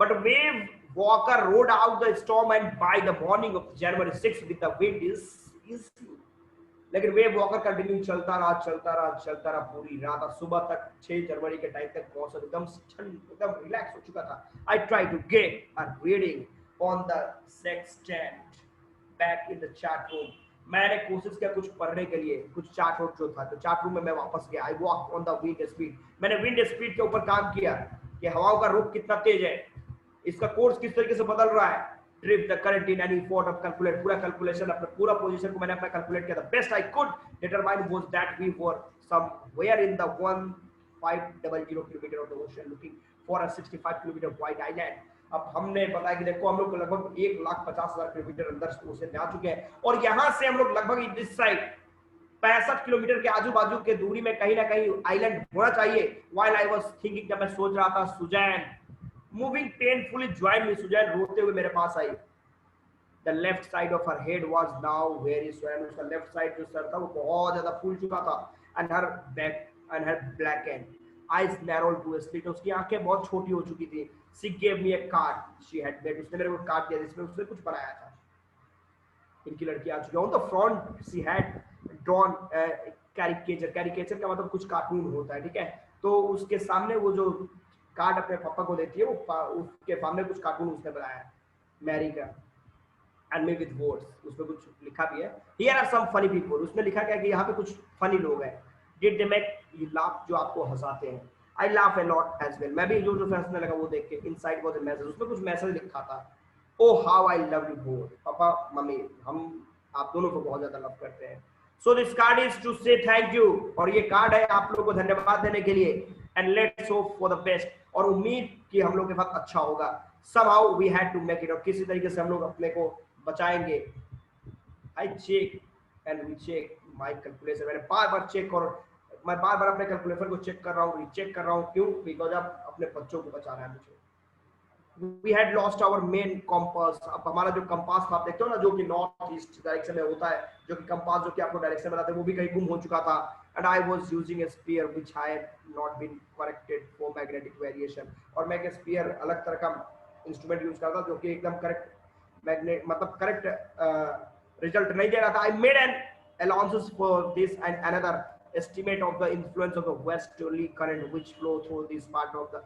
But wave walker rode out the storm and by the morning of January 6th with the wind is easy. लेकिन वेव वॉकर कंटिन्यू चलता रहा पूरी रात, और सुबह तक 6 जनवरी के टाइम तक मौसम एकदम रिलैक्स हो चुका था। I try to get a reading on the sextant back in the chart room. मैंने कोशिश किया कुछ पढ़ने के लिए, कुछ चार्ट रूम जो था, तो चार्ट रूम में मैं वापस गया। I walk on the wind speed, मैंने विंड स्पीड के ऊपर काम किया कि हवाओं का रुख कितना तेज है, इसका कोर्स किस तरीके से बदल रहा है। Drift the current in any port of calculate, पूरा कैलकुलेशन अपना पूरा पोजीशन को मैंने अपना कैलकुलेट किया था। Best I could determine was that we were somewhere in the 1500 kilometre of the ocean looking for a 65 kilometre white island। अब हमने बताया कि देखो हम लोग लगभग 1,50,000 किलोमीटर अंदर ओशन में आ चुके हैं, और यहाँ से हम लोग लगभग इस साइड 65 किलोमीटर के आजू बाजू के दूरी में कहीं ना कहीं आइलैंड होना चाहिए। While I was thinking, जब मैं सोच रहा था, Suzanne moving painfully joined me, Suzanne रोते हुए मेरे पास आई। The left side of her head was now very swollen, उसका लेफ्ट साइड जो सर था वो बहुत ज्यादा फूल चुका था। and her blackened eyes narrowed to a slit, उसकी आंखें बहुत छोटी हो चुकी थी। she gave me a card she had made, उसने मेरे को कार्ड दिया जिसमें उसने कुछ बनाया था। इनकी लड़की आ चुकी है। on the front she had drawn caricature का मतलब कुछ कार्टून होता है, ठीक है। तो उसके सामने वो जो कार्ड अपने पापा को देती है, वो उसके सामने कुछ कार्टून उसने बनाया है मैरी का। एंड मे विद वर्ड्स, उसमें कुछ लिखा भी है। Here are some funny people, उसमें लिखा क्या कि यहाँ पे कुछ फनी लोग हैं। Did they make you laugh, जो आपको हंसाते हैं। I laugh a lot as well, मैं भी जो हंसने लगा वो देख के। इनसाइड वाज अ मैसेज, उसमें कुछ मैसेज लिखा था। Oh how I love you both, पापा मम्मी हम आप दोनों को बहुत ज्यादा लव करते हैं। So this card is to say thank you, और ये कार्ड है आप लोगों को धन्यवाद देने के लिए। And let's hope for the best, और उम्मीद कि हम लोग के साथ अच्छा होगा। somehow we had to make it, और किसी तरीके से हम लोग अपने को बचाएंगे। I check and recheck my calculation, मैंने बार-बार चेक और मैं बार-बार अपने कैलकुलेटर को चेक कर रहा हूँ, रीचेक कर रहा हूँ। क्यों? बिकॉज अब अपने बच्चों को बचाना है मुझे। We had lost our main compass, अब हमारा जो कंपास था आप देखते हो ना, जो कि नॉर्थ ईस्ट डायरेक्शन में होता है, जो कि कंपास जो कि आपको डायरेक्शन बताते हैं, वो भी कहीं गुम हो चुका था। And I was using a spear which had not been corrected for magnetic variation, और मैं एक स्पीयर अलग तरह का इंस्ट्रूमेंट यूज करता जो कि एकदम करेक्ट मैग्नेट मतलब करेक्ट रिजल्ट नहीं दे रहा था। I made an allowances for this and another estimate of the influence of the westerly current which flow through this part of the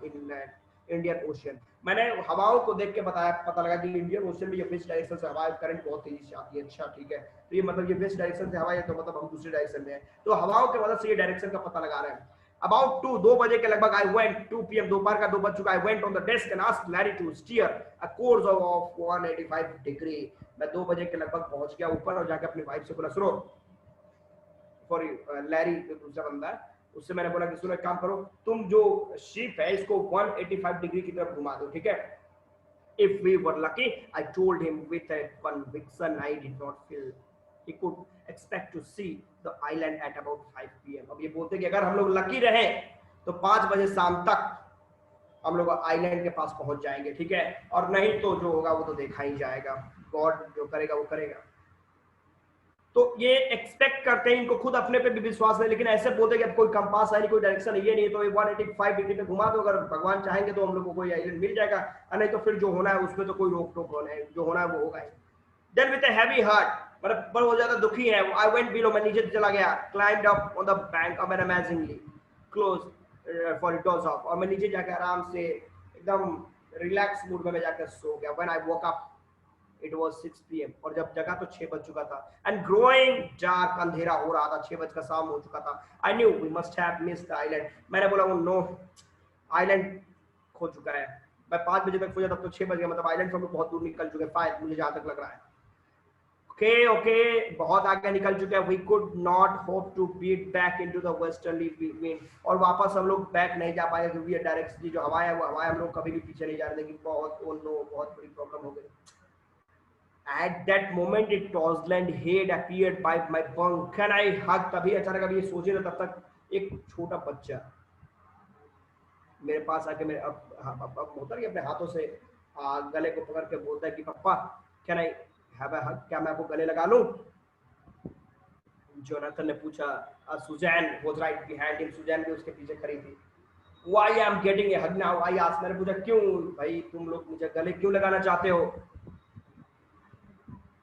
Indian ocean. मैंने हवाओं को देख के बताया, पता लगा कि इंडियन ओशन में ये वेस्ट डायरेक्शन से हवा करंट बहुत तेजी से आती है। अच्छा ठीक है, तो ये मतलब ये वेस्ट डायरेक्शन से हवा है, तो मतलब हम दूसरी डायरेक्शन में है, तो हवाओं की मदद से ये डायरेक्शन का पता लगा रहे हैं। About 2 बजे के लगभग I went 2 PM, दोपहर का 2 बज चुका। I went on the desk and asked Larry to steer a course of 185 degree। मैं 2 बजे के लगभग पहुंच गया ऊपर और जाके अपनी वाइफ से बोला, सुनो, सॉरी लैरी जो दूसरा बंदा है उससे मैंने बोला कि सुनो एक काम करो, तुम जो शिप है इसको 185 डिग्री की तरफ घुमा दो, ठीक है। If we were lucky, I told him with a conviction I did not feel he could expect to see the island at about 5 PM। अब ये बोलते कि अगर हम लोग लकी रहे तो 5 बजे शाम तक हम लोग आइलैंड के पास पहुंच जाएंगे, ठीक है, और नहीं तो जो होगा वो तो देखा ही जाएगा, गॉड जो करेगा वो करेगा। तो ये एक्सपेक्ट करते हैं, इनको खुद अपने पे भी विश्वास है, लेकिन ऐसे बोलते हैं कि अब कोई कंपास है नहीं, कोई डायरेक्शन है नहीं, तो 185 डिग्री पे घुमा दो, अगर भगवान चाहेंगे तो हम लोग को कोई आइलैंड मिल जाएगा, और नहीं तो फिर जो होना है उसमें तो कोई रोक टोक होना है, जो होना है वो होगा ही। Then with a heavy heart, मतलब बहुत ज्यादा दुखी है, आई वेंट बिलो, मैं नीचे चला गया, climbed up on the bank of an amazingly close for it was off, और मैं नीचे जाकर आराम से एकदम रिलैक्स मूड में मैं जाकर सो गया। When I woke up it was 6 PM, और जब जगा तो 6 बज चुका था, एंड ग्रोइंग डार्क, अंधेरा हो रहा था, 6 बज का शाम हो चुका था। I knew we must have missed the island, मैंने बोला वो नो, आइलैंड खो चुका है। मैं 5 बजे तक सोचा, तब तो 6 बज गया, मतलब आइलैंड से हम लोग बहुत दूर निकल चुके हैं, शायद मुझे जहां तक लग रहा है। ओके ओके, बहुत आगे निकल चुके हैं, we could not hope to beat back into the westerly wind, और वापस हम लोग बैक नहीं जा पाए, क्योंकि डायरेक्ट जो हवा है वो हवा हम लोग कभी भी पीछे नहीं जा रहे थे, कि बहुत ओ नो, बहुत बड़ी प्रॉब्लम हो गई। At that moment, a Tosland head appeared by my bunk. Can I hug? तभी अचानक अभी ये सोचे थे, तब तक एक छोटा बच्चा मेरे पास आके मेरे अब होता है कि अपने हाथों से गले को पकड़ के बोलता है कि पापा कैन आई हैव अ हग, क्या मैं आपको गले लगा लूं? जोनाथन ने पूछा। Suzanne was right behind him, Suzanne भी उसके पीछे खड़ी थी। Why I am getting a hug now, I asked, मैंने पूछा क्यों भाई तुम लोग मुझे गले क्यों लगाना चाहते हो?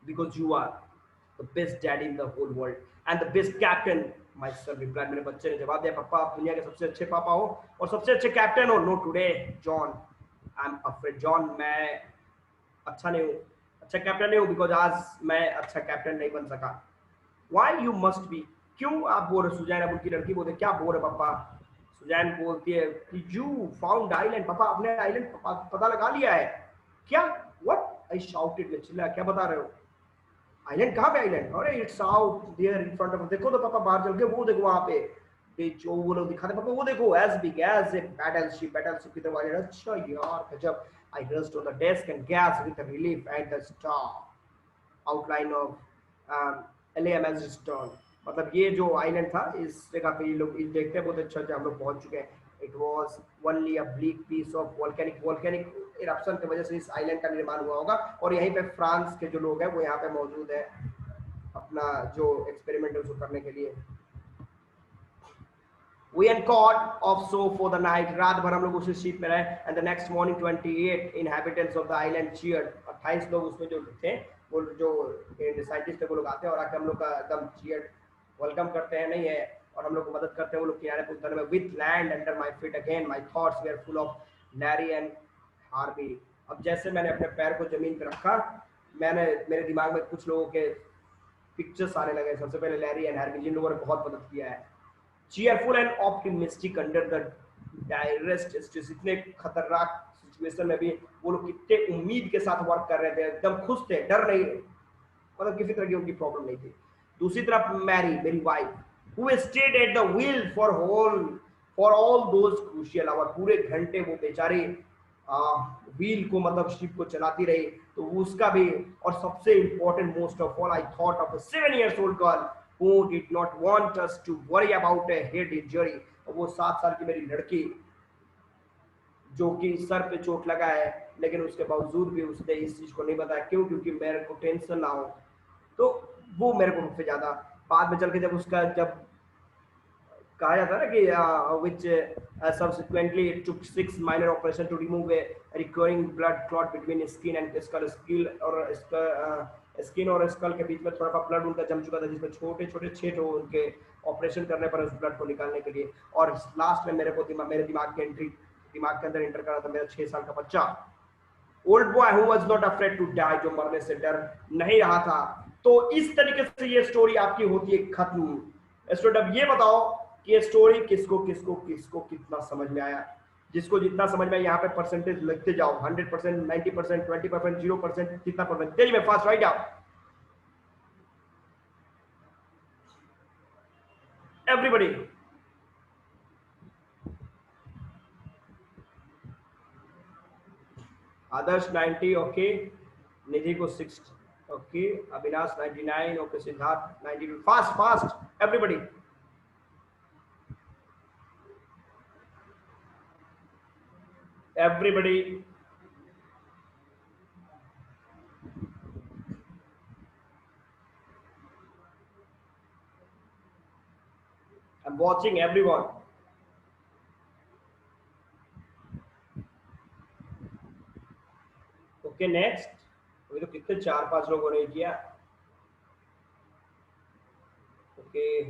Because you are the best daddy in the whole world and the best captain, my son replied। मेरे बच्चे ने जवाब दिया, पापा आप दुनिया के सबसे अच्छे पापा हो और सबसे अच्छे कैप्टन हो। No today John, I am afraid, John मैं अच्छा नहीं हूँ, अच्छा कैप्टन नहीं हूँ, बिकॉज आज मैं अच्छा कैप्टन नहीं बन सका। वाई यू मस्ट बी, क्यों आप बोल रहे? सुजैन अब उनकी लड़की बोलते क्या बोल रहे पापा? सुजैन बोलती है कि यू फाउंड आइलैंड, पापा अपने आइलैंड पता लगा लिया है क्या? व्हाट, आई शाउटेड, मैं चिल्ला, क्या बता रहे हो? आइलैंड कहाँ पे आइलैंड? अरे it's out there in front of, देखो तो पापा बाहर चल के, वो देखो वहां पे जो वो लोग दिखाते पापा, वो देखो as big as a battleship, battleship की तरह आइलैंड। अच्छा यार गजब। I rushed on the desk and gasped with relief at the star outline of LAMS stone. मतलब ये जो आइलैंड था, इस जगह पे ये लोग इस देखते हैं बहुत अच्छा अच्छा हम लोग पहुंच चुके हैं। It was only a bleak piece of volcanic eruption की वजह से इस आइलैंड का निर्माण हुआ होगा, और यहीं पे फ्रांस के जो लोग हैं वो यहाँ पे मौजूद है अपना जो एक्सपेरिमेंट है उसको करने के लिए। We anchored offshore for the night, रात भर हम लोग उसी शिप में रहे, and the next morning 28 inhabitants of the island cheered। 28 लोग उसमें जो थे, वो जो साइंटिस्ट थे वो लोग आते हैं और आके हम लोग का एकदम cheered वेलकम करते हैं, नहीं है, और हम लोग को मदद करते हैं वो लोग किनारे पे उतरने में। With land under my feet again, my thoughts were full of Larry and Harvey। अब जैसे मैंने अपने पैर को जमीन पे रखा, मैंने मेरे दिमाग में कुछ लोगों के पिक्चर्स आने लगे। सबसे पहले लैरी एंड हार्वी, जिन लोगों ने बहुत मदद किया है। Cheerful and optimistic under the direst stress, इतने खतरनाक सिचुएशन में भी वो लोग कितने उम्मीद के साथ वर्क कर रहे थे, एकदम खुश थे, डर नहीं, मतलब किसी तरह की उनकी प्रॉब्लम नहीं थी। दूसरी तरफ मैरी, मेरी wife, who stayed at the wheel for all those crucial hour, पूरे घंटे वो बेचारी व्हील को मतलब शिप को चलाती रही, तो उसका भी। और सबसे important most of all, I thought of a 7 years old girl who did not want us to worry about a head injury। और वो 7 साल की मेरी लड़की जो कि सर पे चोट लगा है, लेकिन उसके बावजूद भी उसने इस चीज को नहीं बताया, क्यों? क्योंकि मेरे को टेंशन ना हो। तो वो मेरे को सबसे ज्यादा बाद में चल के जब कहा जाता है ना कि which subsequently it took 6 minor operation to remove a recurring blood clot between skin and skull, skin और स्कल के बीच में थोड़ा सा ब्लड उनका जम चुका था, जिसमें छोटे छोटे छेद हो उनके ऑपरेशन करने पर उस ब्लड को निकालने के लिए। और लास्ट में मेरे दिमाग के अंदर एंटर करा था मेरा 6 साल का बच्चा, old boy who was not afraid to die, जो मरने से डर नहीं रहा था। तो इस तरीके से ये स्टोरी आपकी होती है खत्म। स्टूडेंट अब ये बताओ कि ये स्टोरी किसको किसको किसको कितना समझ में आया? जिसको जितना समझ में, यहाँ पे परसेंटेज लिखते जाओ, 100%, 90%, 20%, 0%, कितना परसेंट, तेजी में फास्ट राइट डाउन एवरीबॉडी। आदर्श 90, ओके, निधि को 60, okay, Avinash 99, okay, Siddharth 92, fast fast everybody. Everybody, I'm watching everyone. Okay next. अभी तो कितने 4-5 लोगों ने किया। ओके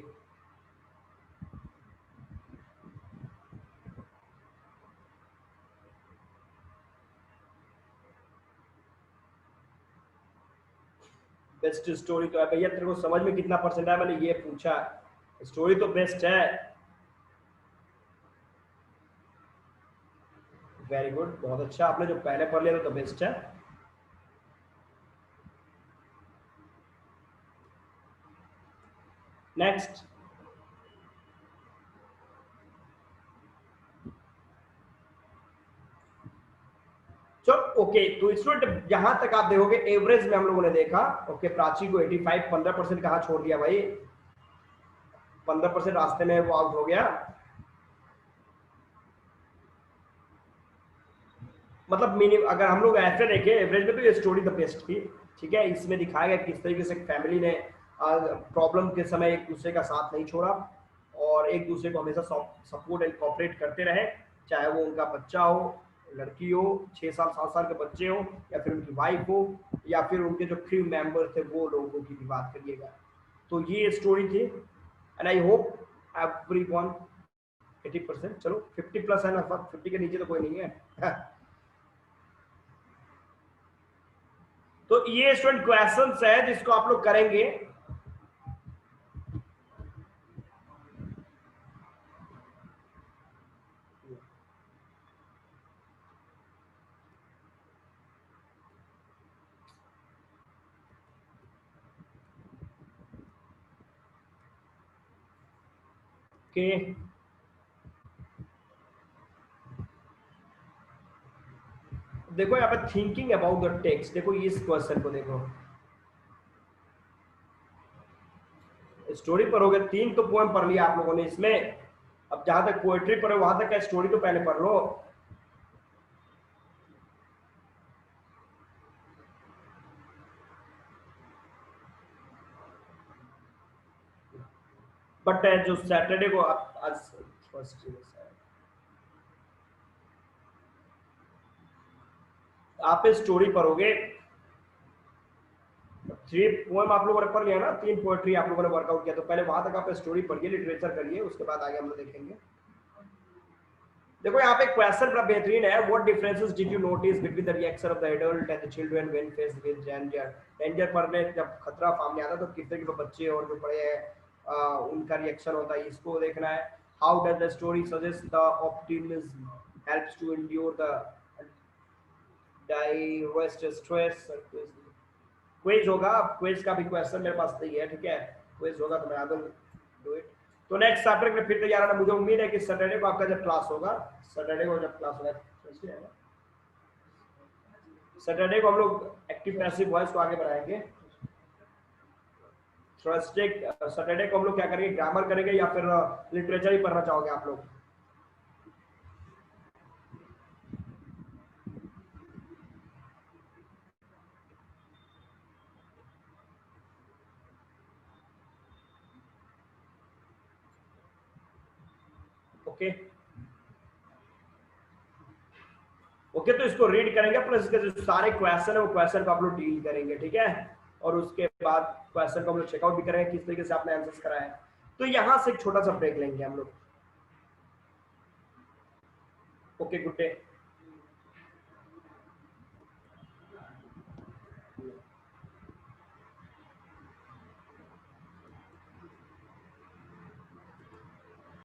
बेस्ट स्टोरी तो है भैया, तेरे को समझ में कितना परसेंट है मैंने ये पूछा। स्टोरी तो बेस्ट है। वेरी गुड, बहुत अच्छा, आपने जो पहले पढ़ लिया तो बेस्ट है। नेक्स्ट। चलो ओके, तो स्टूडेंट यहां तक आप देखोगे एवरेज में हम लोगों ने देखा। ओके प्राची को 85, 15% कहां छोड़ दिया भाई, 15% रास्ते में वो आउट हो गया। मतलब मिनिमम अगर हम लोग ऐसे देखें एवरेज में तो ये स्टोरी द बेस्ट थी। ठीक है, इसमें दिखाया गया किस तरीके से फैमिली ने प्रॉब्लम के समय एक दूसरे का साथ नहीं छोड़ा और एक दूसरे को हमेशा सपोर्ट एंड कोऑपरेट करते रहे, चाहे वो उनका बच्चा हो, लड़की हो, 6 साल 7 साल के बच्चे हो, या फिर उनकी वाइफ हो, या फिर उनके जो क्रू मेंबर थे वो लोगों की भी बात करिएगा। तो ये स्टोरी थी एंड आई होप एवरीवन 80%, चलो 50 प्लस है ना, 50 के नीचे तो कोई नहीं है। तो ये स्टूडेंट क्वेश्चंस है जिसको आप लोग करेंगे। कि देखो यहाँ पे थिंकिंग अबाउट द टेक्स्ट, देखो इस क्वेश्चन को देखो, स्टोरी पर हो गया, 3 तो पोएम पढ़ लिया आप लोगों ने इसमें। अब जहां तक पोएट्री पढ़े वहां तक क्या स्टोरी तो पहले पढ़ लो। बट जो सैटरडे को आज फर्स्ट आप स्टोरी पढ़ोगे, 3 पोएम आप लोगों ने पढ़ लिया ना, 3 पोएट्री आप लोगों ने वर्कआउट किया, तो पहले वहां तक आप स्टोरी पढ़िए, लिटरेचर करिए, उसके बाद आगे हम लोग देखेंगे। देखो यहाँ पे क्वेश्चन बड़ा बेहतरीन है, what differences did you notice between the reaction of the adult and the children when faced with danger. Danger पढ़ने जब खतरा सामने आता है तो किस तरीके के बच्चे और जो बड़े हैं उनका रिएक्शन होता है, इसको देखना है। How does the story suggest the optimism helps to endure the diverse stress. Quiz होगा, क्विज का भी क्वेश्चन मेरे पास नहीं है, ठीक है, क्विज होगा तो मैं आई विल डू इट। तो नेक्स्ट सैटरडे में फिर तैयार रहना, मुझे उम्मीद है कि सैटरडे को आपका जब क्लास होगा, सैटरडे को जब क्लास होगा, सैटरडे को हम लोग एक्टिव पैसिव वॉइस को आगे बढ़ाएंगे। थर्सडे सैटरडे को हम लोग क्या करेंगे, ग्रामर करेंगे या फिर लिटरेचर ही पढ़ना चाहोगे आप लोग। ओके ओके, तो इसको रीड करेंगे प्लस इसके जो सारे क्वेश्चन है वो क्वेश्चन को आप लोग डील करेंगे, ठीक है, और उसके बाद क्वेश्चन को हम लोग चेकआउट भी करेंगे किस तरीके से आपने आंसर्स कराए। तो यहां से एक छोटा सा ब्रेक लेंगे हम लोग। Okay good day.